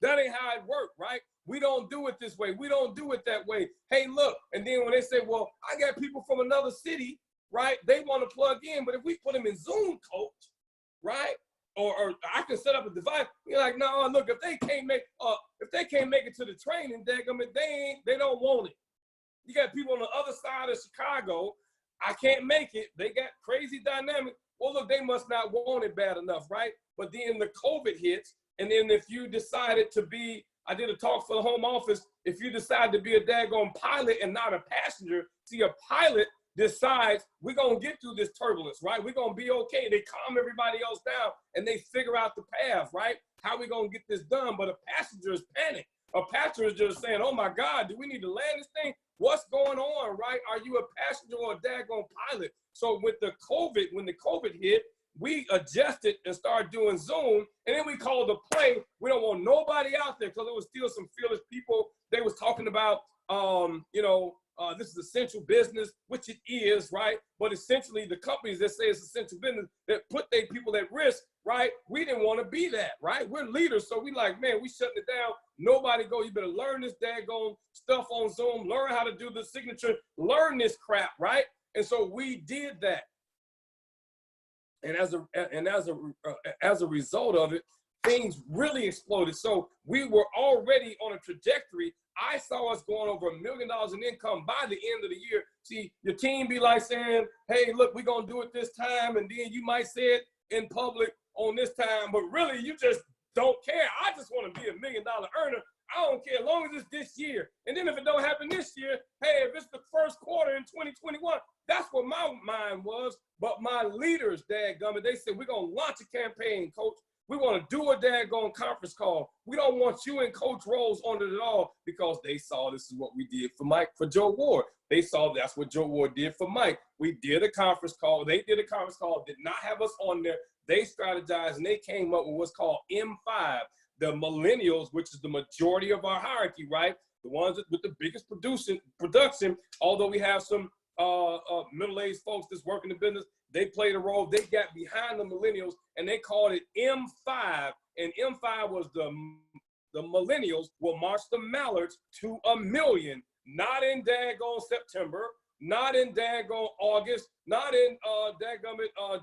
[SPEAKER 2] That ain't how it worked, right? We don't do it this way. We don't do it that way. Hey, look. And then when they say, well, I got people from another city, right? They want to plug in, but if we put them in Zoom, coach, right? Or I can set up a device. You're like, no, look, if they can't make it to the training, they don't want it. You got people on the other side of Chicago. I can't make it. They got crazy dynamic. Well, look, they must not want it bad enough, right? But then the COVID hits. And then if you decided to be, I did a talk for the home office, if you decide to be a daggone pilot and not a passenger, see, a pilot decides we're going to get through this turbulence, right? We're going to be okay. They calm everybody else down and they figure out the path, right? How we going to get this done? But a passenger is panicked. A passenger is just saying, oh my God, do we need to land this thing? What's going on, right? Are you a passenger or a daggone pilot? So with the COVID, when the COVID hit, we adjusted and started doing Zoom, and then we called the play. We don't want nobody out there because there was still some fearless people. They was talking about, this is essential business, which it is, right? But essentially the companies that say it's essential business that put their people at risk, right? We didn't want to be that, right? We're leaders, so we like, man, we shutting it down. Nobody go, you better learn this daggone stuff on Zoom, learn how to do the signature, learn this crap, right? And so we did that. And as a result of it, things really exploded. So we were already on a trajectory. I saw us going over $1 million in income by the end of the year. See, your team be like saying, hey, look, we're going to do it this time. And then you might say it in public on this time, but really you just don't care. I just want to be $1 million earner. I don't care as long as it's this year. And then if it don't happen this year, hey, if it's the first quarter in 2021, that's what my mind was. But my leaders, dadgummit, they said, we're going to launch a campaign, coach. We want to do a daggone conference call. We don't want you and Coach Rose on it at all, because they saw this is what we did for Joe Ward. They saw that's what Joe Ward did for Mike. We did a conference call. They did a conference call, did not have us on there. They strategized and they came up with what's called M5, the millennials, which is the majority of our hierarchy, right? The ones with the biggest production, although we have some middle-aged folks that's working the business, they played a role. They got behind the millennials and they called it M5. And M5 was the millennials will march the Mallards to 1 million, not in daggone September, not in daggone August, not in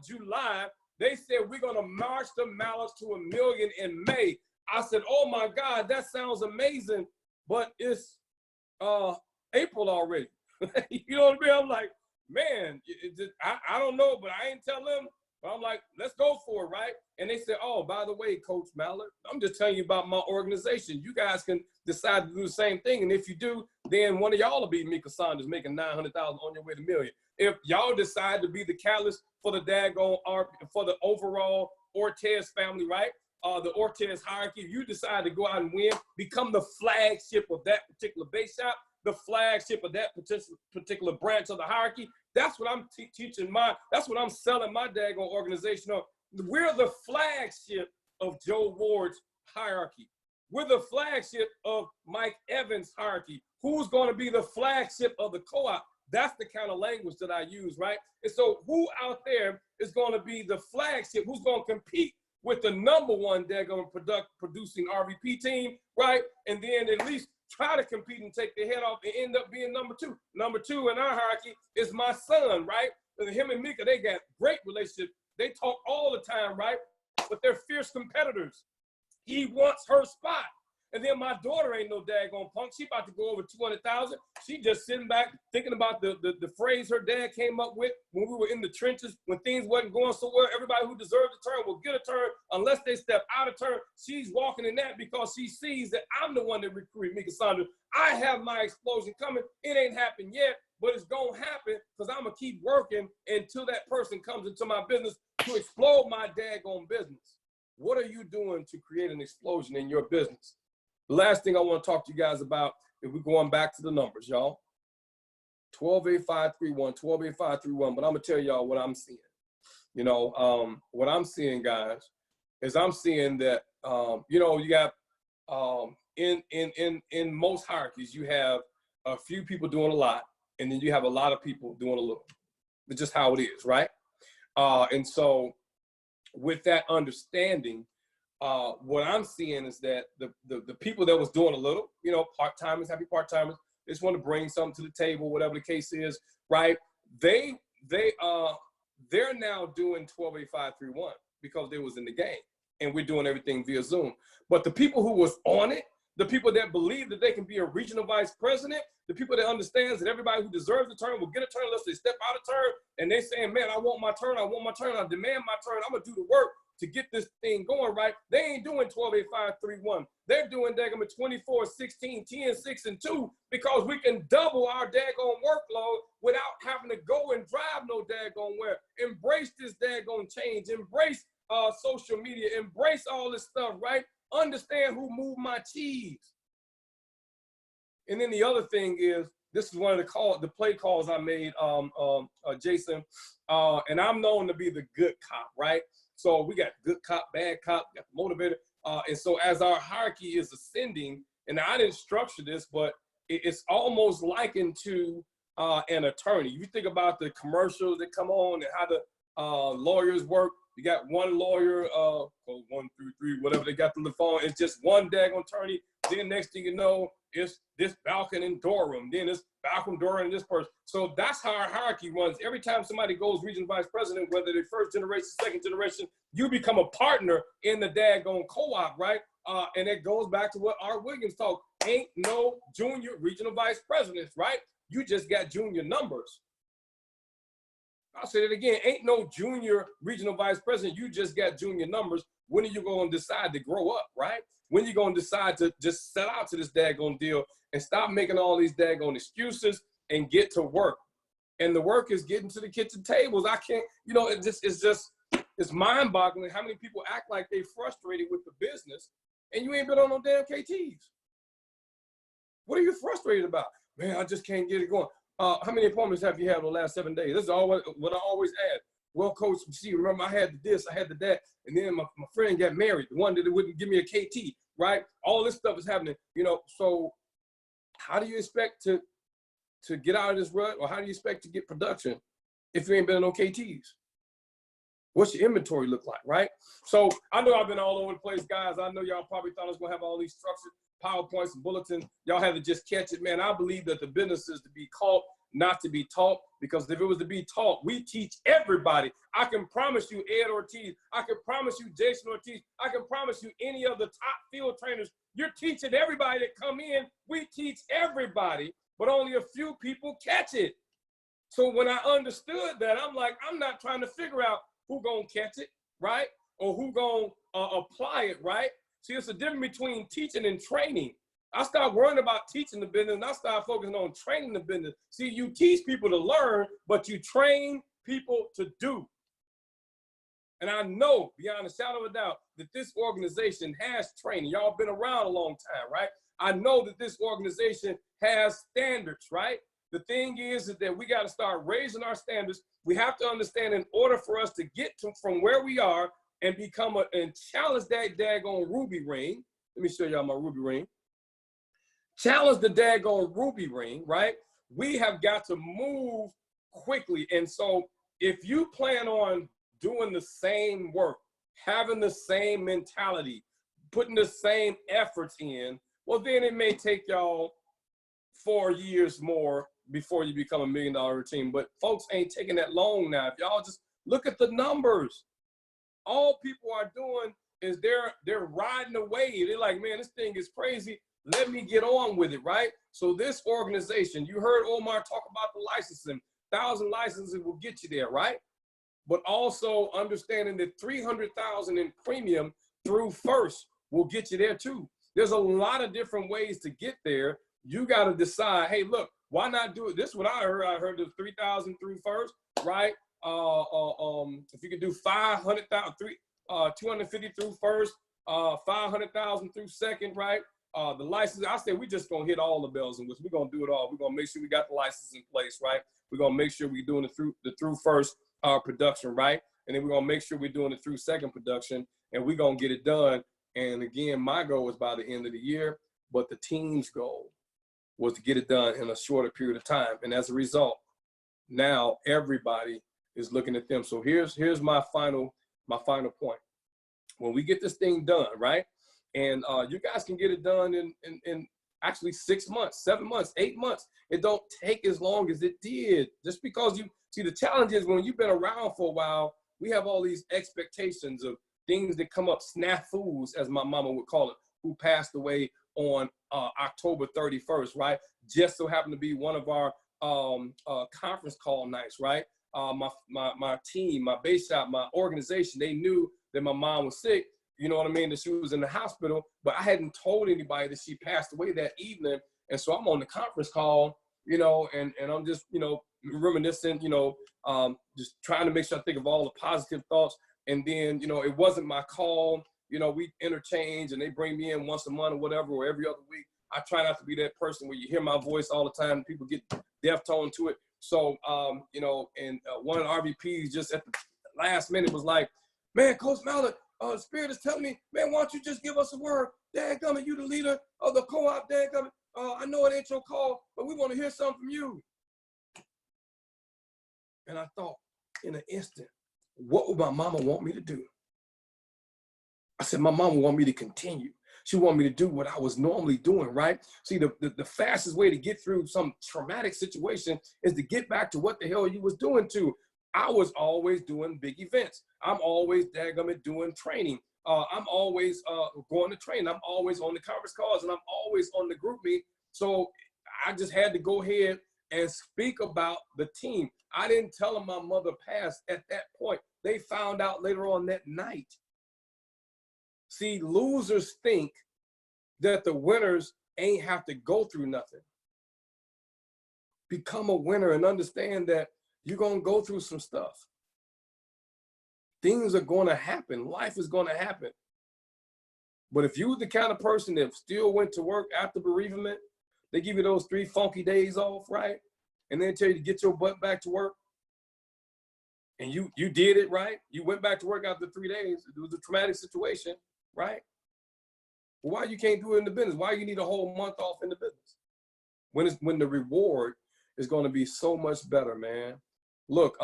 [SPEAKER 2] July. They said, we're going to march the Mallards to 1 million in May. I said, oh my God, that sounds amazing, but it's April already. You know what I mean? I'm like, man, I don't know, but I ain't tell them. But I'm like, let's go for it, right? And they said, oh, by the way, Coach Mallard, I'm just telling you about my organization. You guys can decide to do the same thing. And if you do, then one of y'all will be Mika Saunders making 900,000 on your way to $1 million. If y'all decide to be the catalyst for the daggone for the overall Ortez family, right? The Ortez hierarchy, if you decide to go out and win, become the flagship of that particular base shop, the flagship of that particular branch of the hierarchy. That's what I'm teaching that's what I'm selling my daggone organization on. We're the flagship of Joe Ward's hierarchy. We're the flagship of Mike Evans' hierarchy. Who's going to be the flagship of the co-op? That's the kind of language that I use, right? And so who out there is going to be the flagship? Who's going to compete with the #1 daggone producing RVP team, right? And then at least try to compete and take their head off and end up being number two. Number two in our hierarchy is my son, right? And him and Mika, they got great relationship. They talk all the time, right? But they're fierce competitors. He wants her spot. And then my daughter ain't no daggone punk. She about to go over 200,000. She just sitting back thinking about the phrase her dad came up with when we were in the trenches, when things wasn't going so well. Everybody who deserves a turn will get a turn unless they step out of turn. She's walking in that because she sees that I'm the one that recruited Mika Saunders. I have my explosion coming. It ain't happened yet, but it's going to happen because I'm going to keep working until that person comes into my business to explode my daggone business. What are you doing to create an explosion in your business? The last thing I want to talk to you guys about, if we're going back to the numbers, y'all. 128531, 128531, but I'm going to tell y'all what I'm seeing. You know, what I'm seeing, guys, is I'm seeing that, you know, you got, in most hierarchies, you have a few people doing a lot, and then you have a lot of people doing a little. It's just how it is, right? And so with that understanding, what I'm seeing is that the people that was doing a little, you know, part-timers, happy part-timers, just want to bring something to the table, whatever the case is, right? They're now doing 128531 because they was in the game, and we're doing everything via Zoom. But the people who was on it, the people that believe that they can be a regional vice president, the people that understands that everybody who deserves a turn will get a turn unless they step out of turn, and they saying, man, I want my turn, I want my turn, I demand my turn, I'm gonna do the work to get this thing going, right? They ain't doing 128531. They're doing daggone 24, 16, 10, 6, and 2 because we can double our daggone workload without having to go and drive no daggone where. Embrace this daggone change. Embrace social media. Embrace all this stuff, right? Understand who moved my cheese. And then the other thing is, this is one of the play calls I made, Jason, and I'm known to be the good cop, right? So we got good cop, bad cop, got the motivator. And so as our hierarchy is ascending, and I didn't structure this, but it's almost likened to an attorney. You think about the commercials that come on and how the lawyers work. You got one lawyer, 1 through 3, whatever they got on the phone. It's just one daggone attorney. Then next thing you know, it's this Balkan and Durham. Then it's Balkan, Durham, and this person. So that's how our hierarchy runs. Every time somebody goes regional vice president, whether they're first generation, second generation, you become a partner in the daggone co-op, right? And it goes back to what Art Williams talked. Ain't no junior regional vice presidents, right? You just got junior numbers. I'll say that again. Ain't no junior regional vice president. You just got junior numbers. When are you going to decide to grow up, right? When are you going to decide to just set out to this daggone deal and stop making all these daggone excuses and get to work? And the work is getting to the kitchen tables. I can't, you know, it's mind-boggling how many people act like they frustrated with the business and you ain't been on no damn KTs. What are you frustrated about? Man, I just can't get it going. How many appointments have you had in the last 7 days? This is always what I always add. Well, coach, see, remember I had this, I had the that, and then my friend got married, the one that wouldn't give me a KT, right? All this stuff is happening, you know. So how do you expect to get out of this rut, or how do you expect to get production if you ain't been on no KTs? What's your inventory look like, right? So I know I've been all over the place, guys. I know y'all probably thought I was gonna have all these structured PowerPoints and bulletins. Y'all had to just catch it, man. I believe that the business is to be caught, not to be taught, because if it was to be taught, we teach everybody. I can promise you Ed Ortiz, I can promise you Jason Ortiz, I can promise you any of the top field trainers. You're teaching everybody that come in. We teach everybody, but only a few people catch it. So when I understood that, I'm like, I'm not trying to figure out who gonna catch it, right? Or who gonna apply it, right? See, it's a difference between teaching and training. I started worrying about teaching the business, and I started focusing on training the business. See, you teach people to learn, but you train people to do. And I know, beyond a shadow of a doubt, that this organization has training. Y'all been around a long time, right? I know that this organization has standards, right? The thing is that we got to start raising our standards. We have to understand, in order for us to get from where we are and become and challenge that daggone ruby ring. Let me show y'all my ruby ring. Challenge the daggone ruby ring, right? We have got to move quickly. And so if you plan on doing the same work, having the same mentality, putting the same efforts in, well, then it may take y'all 4 years more before you become $1 million team. But folks ain't taking that long now. If y'all just look at the numbers, all people are doing is they're riding the wave. They're like, man, this thing is crazy. Let me get on with it, right? So this organization, you heard Omar talk about the licensing. 1,000 licenses will get you there, right? But also understanding that 300,000 in premium through First will get you there too. There's a lot of different ways to get there. You got to decide, hey, look, why not do it? This is what I heard. I heard the 3,000 through First, right? If you could do 500,000, 250 through First, 500,000 through Second, right? The license, I said, we just gonna hit all the bells and whistles. We're gonna do it all. We're gonna make sure we got the license in place, right? We're gonna make sure we're doing it through First production, right? And then we're gonna make sure we're doing it through Second production, and we're gonna get it done. And again, my goal was by the end of the year, but the team's goal was to get it done in a shorter period of time. And as a result, now everybody is looking at them. So here's my final point. When we get this thing done, right? And you guys can get it done in actually 6 months, 7 months, 8 months. It don't take as long as it did. Just because you see, the challenge is when you've been around for a while, we have all these expectations of things that come up, snafus, as my mama would call it, who passed away on October 31st, right? Just so happened to be one of our conference call nights, right? My team, my base shop, my organization, they knew that my mom was sick. You know what I mean? That she was in the hospital, but I hadn't told anybody that she passed away that evening. And so I'm on the conference call, you know, and I'm just, you know, reminiscent, you know, just trying to make sure I think of all the positive thoughts. And then, you know, it wasn't my call. You know, we interchange and they bring me in once a month or whatever, or every other week. I try not to be that person where you hear my voice all the time and people get deaf tone to it. So, you know, and one of the RVPs just at the last minute was like, man, Coach Mallard, Spirit is telling me, man, why don't you just give us a word? Dadgummit, you the leader of the co-op, dadgummit. I know it ain't your call, but we want to hear something from you. And I thought in an instant, what would my mama want me to do? I said, my mama want me to continue. She want me to do what I was normally doing, right? See, the fastest way to get through some traumatic situation is to get back to what the hell you was doing to. I was always doing big events. I'm always doing training. I'm always going to train. I'm always on the conference calls and I'm always on the group meet. So I just had to go ahead and speak about the team. I didn't tell them my mother passed at that point. They found out later on that night. See, losers think that the winners ain't have to go through nothing. Become a winner and understand that you're going to go through some stuff. Things are going to happen. Life is going to happen. But if you're the kind of person that still went to work after bereavement, they give you those 3 funky days off, right? And then tell you to get your butt back to work. And you did it, right? You went back to work after 3 days. It was a traumatic situation, right? Well, why you can't do it in the business? Why you need a whole month off in the business? When the reward is going to be so much better, man. Look,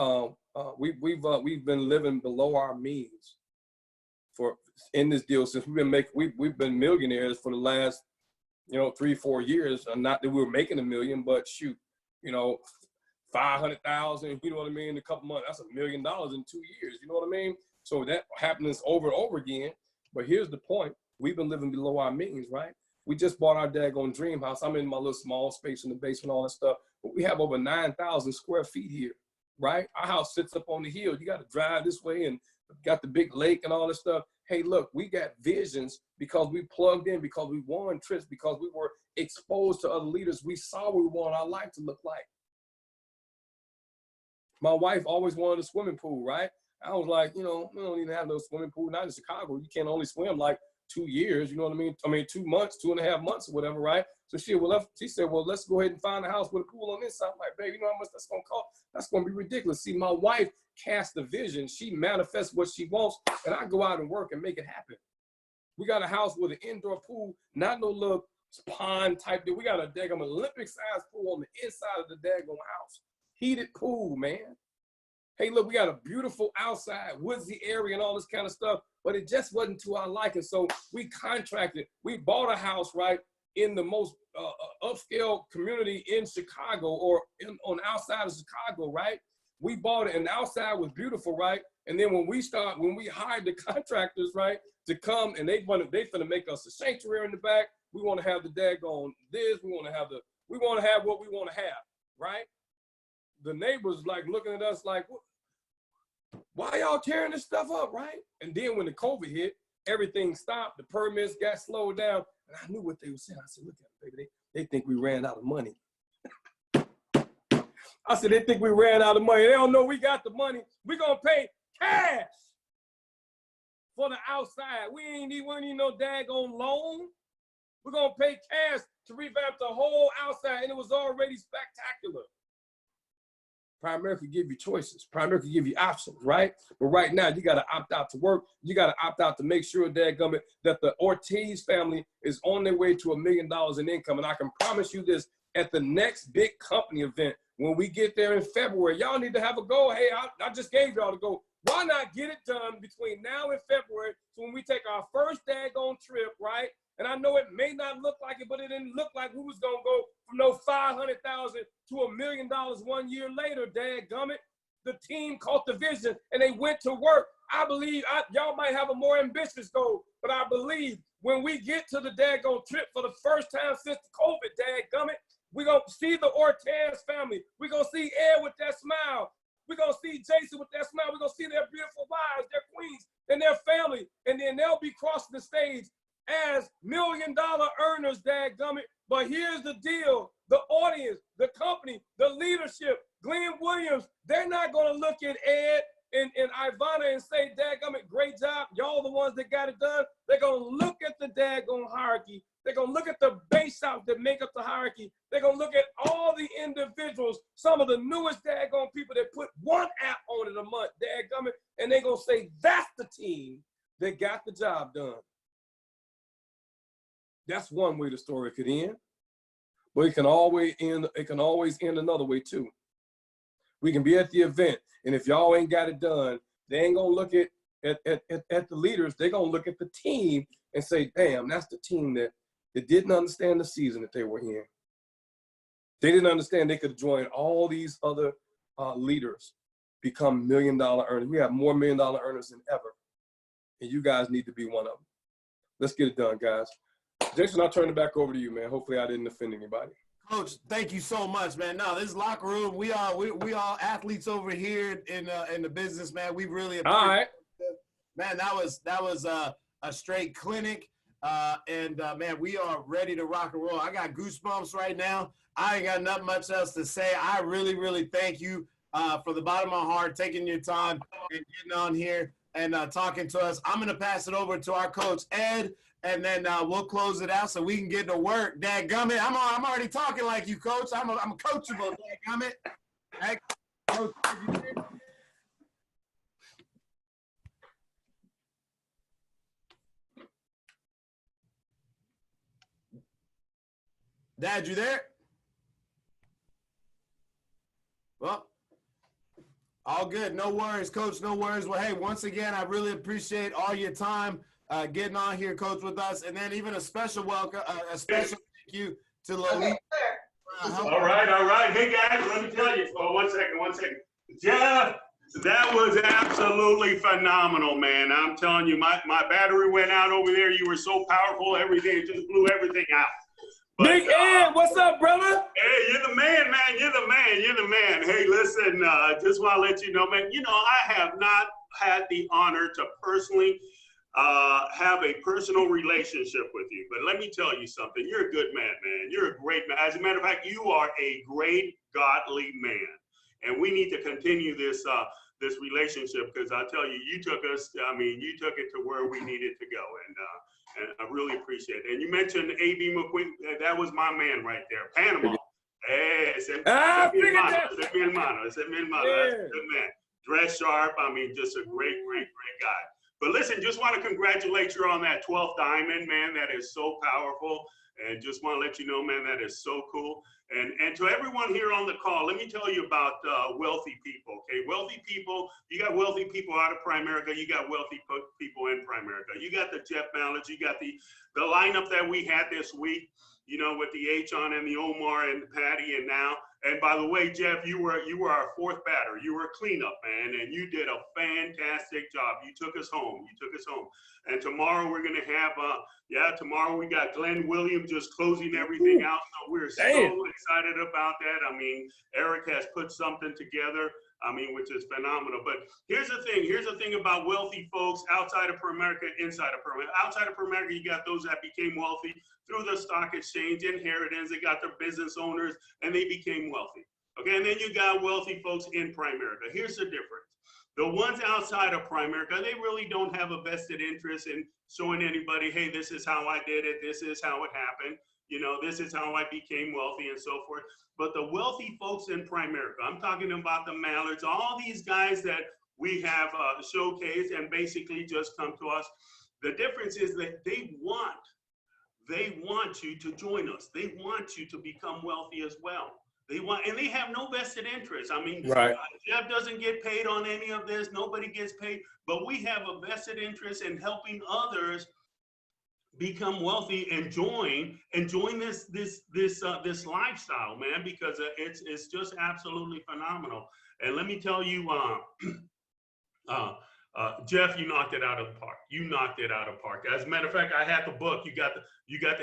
[SPEAKER 2] we've been living below our means in this deal since we've been millionaires for the last 3-4 years. Not that we were making $1 million, but shoot, 500,000, you know what I mean, in a couple months, that's $1 million in 2 years, you know what I mean? So that happens over and over again. But here's the point. We've been living below our means, right? We just bought our daggone dream house. I'm in my little small space in the basement, all that stuff. But we have over 9,000 square feet here, right? Our house sits up on the hill. You got to drive this way and got the big lake and all this stuff. Hey, look, we got visions because we plugged in, because we won trips, because we were exposed to other leaders. We saw what we want our life to look like. My wife always wanted a swimming pool, right? I was like, we don't even have no swimming pool. Not in Chicago. You can't only swim like 2 years, you know what I mean? 2 months, 2.5 months or whatever, right? So she said, well, let's go ahead and find a house with a pool on this side. I'm like, babe, you know how much that's going to cost? That's going to be ridiculous. See, my wife casts the vision. She manifests what she wants, and I go out and work and make it happen. We got a house with an indoor pool, not no little pond type deal. We got a daggone Olympic-sized pool on the inside of the daggone house. Heated pool, man. Hey, look, we got a beautiful outside woodsy area and all this kind of stuff, but it just wasn't to our liking. So we contracted. We bought a house, right, in the most upscale community in Chicago or on the outside of Chicago, right? We bought it and the outside was beautiful, right? And then when we hired the contractors, right, to come and they finna make us a sanctuary in the back. We want to have the daggone this. We want to have what we want to have, right? The neighbors like looking at us like, why y'all tearing this stuff up, right? And then when the COVID hit, everything stopped. The permits got slowed down. And I knew what they were saying. I said, look at them, baby. They think we ran out of money. I said, they think we ran out of money. They don't know we got the money. We're going to pay cash for the outside. We ain't need no daggone loan. We're going to pay cash to revamp the whole outside. And it was already spectacular. Primerica give you choices. Primerica give you options, right? But right now, you got to opt out to work. You got to opt out to make sure that the Ortiz family is on their way to $1 million in income. And I can promise you this, at the next big company event, when we get there in February, y'all need to have a goal. Hey, I just gave y'all the goal. Why not get it done between now and February? So when we take our first daggone trip, right? And I know it may not look like it, but it didn't look like we was going to go from no 500,000 to $1 million 1 year later, dadgummit. The team caught the vision and they went to work. I believe y'all might have a more ambitious goal, but I believe when we get to the daggone trip for the first time since COVID, dadgummit, we're going to see the Ortiz family. We're going to see Ed with that smile. We're going to see Jason with that smile. We're going to see their beautiful wives, their queens, and their family. And then they'll be crossing the stage as $1 million earners, dadgummit. But here's the deal. The audience, the company, the leadership, Glenn Williams, they're not going to look at Ed and Ivana and say, dadgummit, great job. Y'all the ones that got it done. They're going to look at the daggone hierarchy. They're going to look at the base shops that make up the hierarchy. They're going to look at all the individuals, some of the newest daggone people that put one app on it a month, dadgummit, and they're going to say, that's the team that got the job done. That's one way the story could end, but it can always end another way too. We can be at the event, and if y'all ain't got it done, they ain't gonna look at the leaders. They're gonna look at the team and say, damn, that's the team that didn't understand the season that they were in. They didn't understand they could join all these other leaders, become $1 million earners. We have more $1 million earners than ever, and you guys need to be one of them. Let's get it done, guys. Jason, I'll turn it back over to you, man. Hopefully I didn't offend anybody.
[SPEAKER 1] Coach, thank you so much, man. No, this locker room, we all athletes over here in the business, man. We really appreciate
[SPEAKER 2] all right.
[SPEAKER 1] it. Man, that was a straight clinic. Man, we are ready to rock and roll. I got goosebumps right now. I ain't got nothing much else to say. I really, really thank you from the bottom of my heart, taking your time and getting on here and talking to us. I'm going to pass it over to our coach, Ed, and then we'll close it out so we can get to work. Dadgummit, I'm already talking like you, coach. I'm coachable, dadgummit. Hey, coach, Dad, you there? Well, all good. No worries, Coach. No worries. Well, hey, once again, I really appreciate all your time getting on here, Coach, with us. And then even a special welcome, a special thank you to Lolita.
[SPEAKER 4] All right. Hey, guys, let me tell you. Oh, one second. Jeff, that was absolutely phenomenal, man. I'm telling you, my battery went out over there. You were so powerful. Everything just blew everything out. But,
[SPEAKER 2] Big Ed, what's up, brother?
[SPEAKER 4] Hey, you're the man, man. You're the man. Hey, listen, just want to let you know, man, I have not had the honor to personally have a personal relationship with you. But let me tell you something. You're a good man, man. You're a great man. As a matter of fact, you are a great godly man. And we need to continue this this relationship because I tell you, you took it to where we needed to go. And I really appreciate it. And you mentioned A.B. McQueen. That was my man right there. Panama. Hey, it's mi hermano. That's a good man. Dress sharp. Just a great guy. But listen, just want to congratulate you on that 12th diamond, man. That is so powerful. And just want to let you know, man, that is so cool. And to everyone here on the call, let me tell you about wealthy people, okay? Wealthy people, you got wealthy people out of Primerica, you got wealthy people in Primerica. You got the Jeff Mallards, you got the lineup that we had this week. you know, with the H on and the Omar and Patty and now. And by the way, Jeff, you were our fourth batter. You were a cleanup, man, and you did a fantastic job. You took us home. You took us home. And tomorrow we're gonna have, tomorrow we got Glenn Williams just closing everything out. So we're so excited about that. I mean, Eric has put something together. I mean, which is phenomenal. But here's the thing. Here's the thing about wealthy folks outside of Primerica, inside of Primerica. Outside of Primerica, you got those that became wealthy through the stock exchange, inheritance. They got their business owners, and they became wealthy. Okay, and then you got wealthy folks in Primerica. Here's the difference. The ones outside of Primerica, they really don't have a vested interest in showing anybody, hey, this is how I did it. This is how it happened. You know, this is how I became wealthy and so forth. But the wealthy folks in Primerica, I'm talking about the Mallards, all these guys that we have showcased and basically just come to us. The difference is that they want you to join us. They want you to become wealthy as well. They want, and they have no vested interest. I mean, Jeff doesn't get paid on any of this. Nobody gets paid, but we have a vested interest in helping others become wealthy and join this lifestyle, man, because it's just absolutely phenomenal. And let me tell you, Jeff, you knocked it out of the park. You knocked it out of the park. As a matter of fact, I had the book. You got the,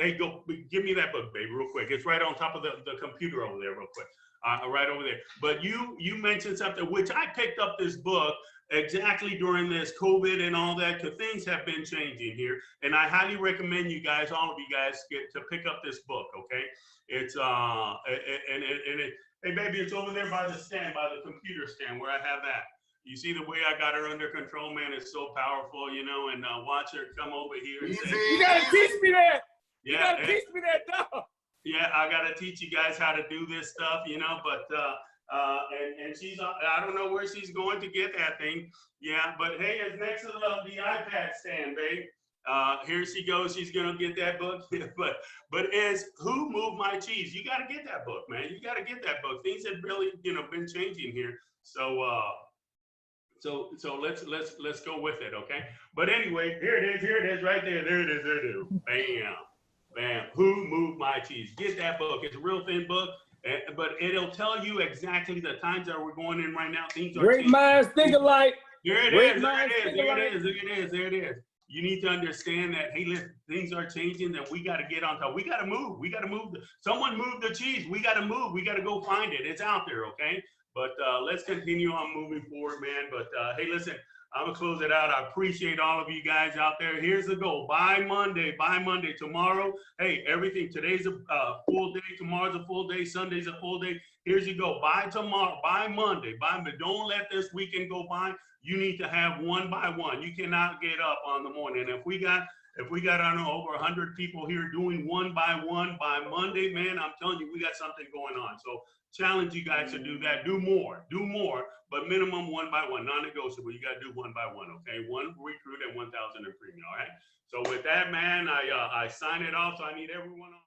[SPEAKER 4] hey, go give me that book, baby, real quick. It's right on top of the computer over there, real quick. Right over there. But you mentioned something, which I picked up this book exactly during this COVID and all that, because things have been changing here. And I highly recommend you guys, all of you guys, get to pick up this book, okay? It's, hey, baby, it's over there by the stand, by the computer stand where I have that. You see the way I got her under control, man, it's so powerful, you know, and watch her come over here and say,
[SPEAKER 2] you gotta teach me that. You
[SPEAKER 4] yeah,
[SPEAKER 2] gotta teach me that, dog.
[SPEAKER 4] Yeah, I gotta teach you guys how to do this stuff, you know, but, and she's, I don't know where she's going to get that thing. Yeah, but hey, it's next to the iPad stand, babe. Here she goes. She's gonna get that book. but it's Who Moved My Cheese? You gotta get that book, man. You gotta get that book. Things have really, you know, been changing here. So let's go with it, okay? But anyway, here it is, right there. There it is. Bam, bam. Who Moved My Cheese? Get that book. It's a real thin book. But it'll tell you exactly the times that we're going in right now. Things are
[SPEAKER 2] great
[SPEAKER 4] changing.
[SPEAKER 2] minds think alike.
[SPEAKER 4] There it is. There it is. You need to understand that, hey, listen, things are changing, and we got to get on top. We got to move. We got to move. Someone moved the cheese. We got to move. We got to go find it. It's out there, okay? But let's continue on moving forward, man. But hey, listen, I'm going to close it out. I appreciate all of you guys out there. Here's the goal. By Monday, tomorrow, hey, everything. Today's a full day. Tomorrow's a full day. Sunday's a full day. Here's your goal. By tomorrow, by Monday, don't let this weekend go by. You need to have one by one. You cannot get up on the morning. If we got, I don't know, over 100 people here doing one by Monday, man, I'm telling you, we got something going on. So challenge you guys to do that. Do more, but minimum one by one, non-negotiable. You got to do one by one, okay? One recruit and 1,000 in premium, all right? So with that, man, I sign it off. So I need everyone on.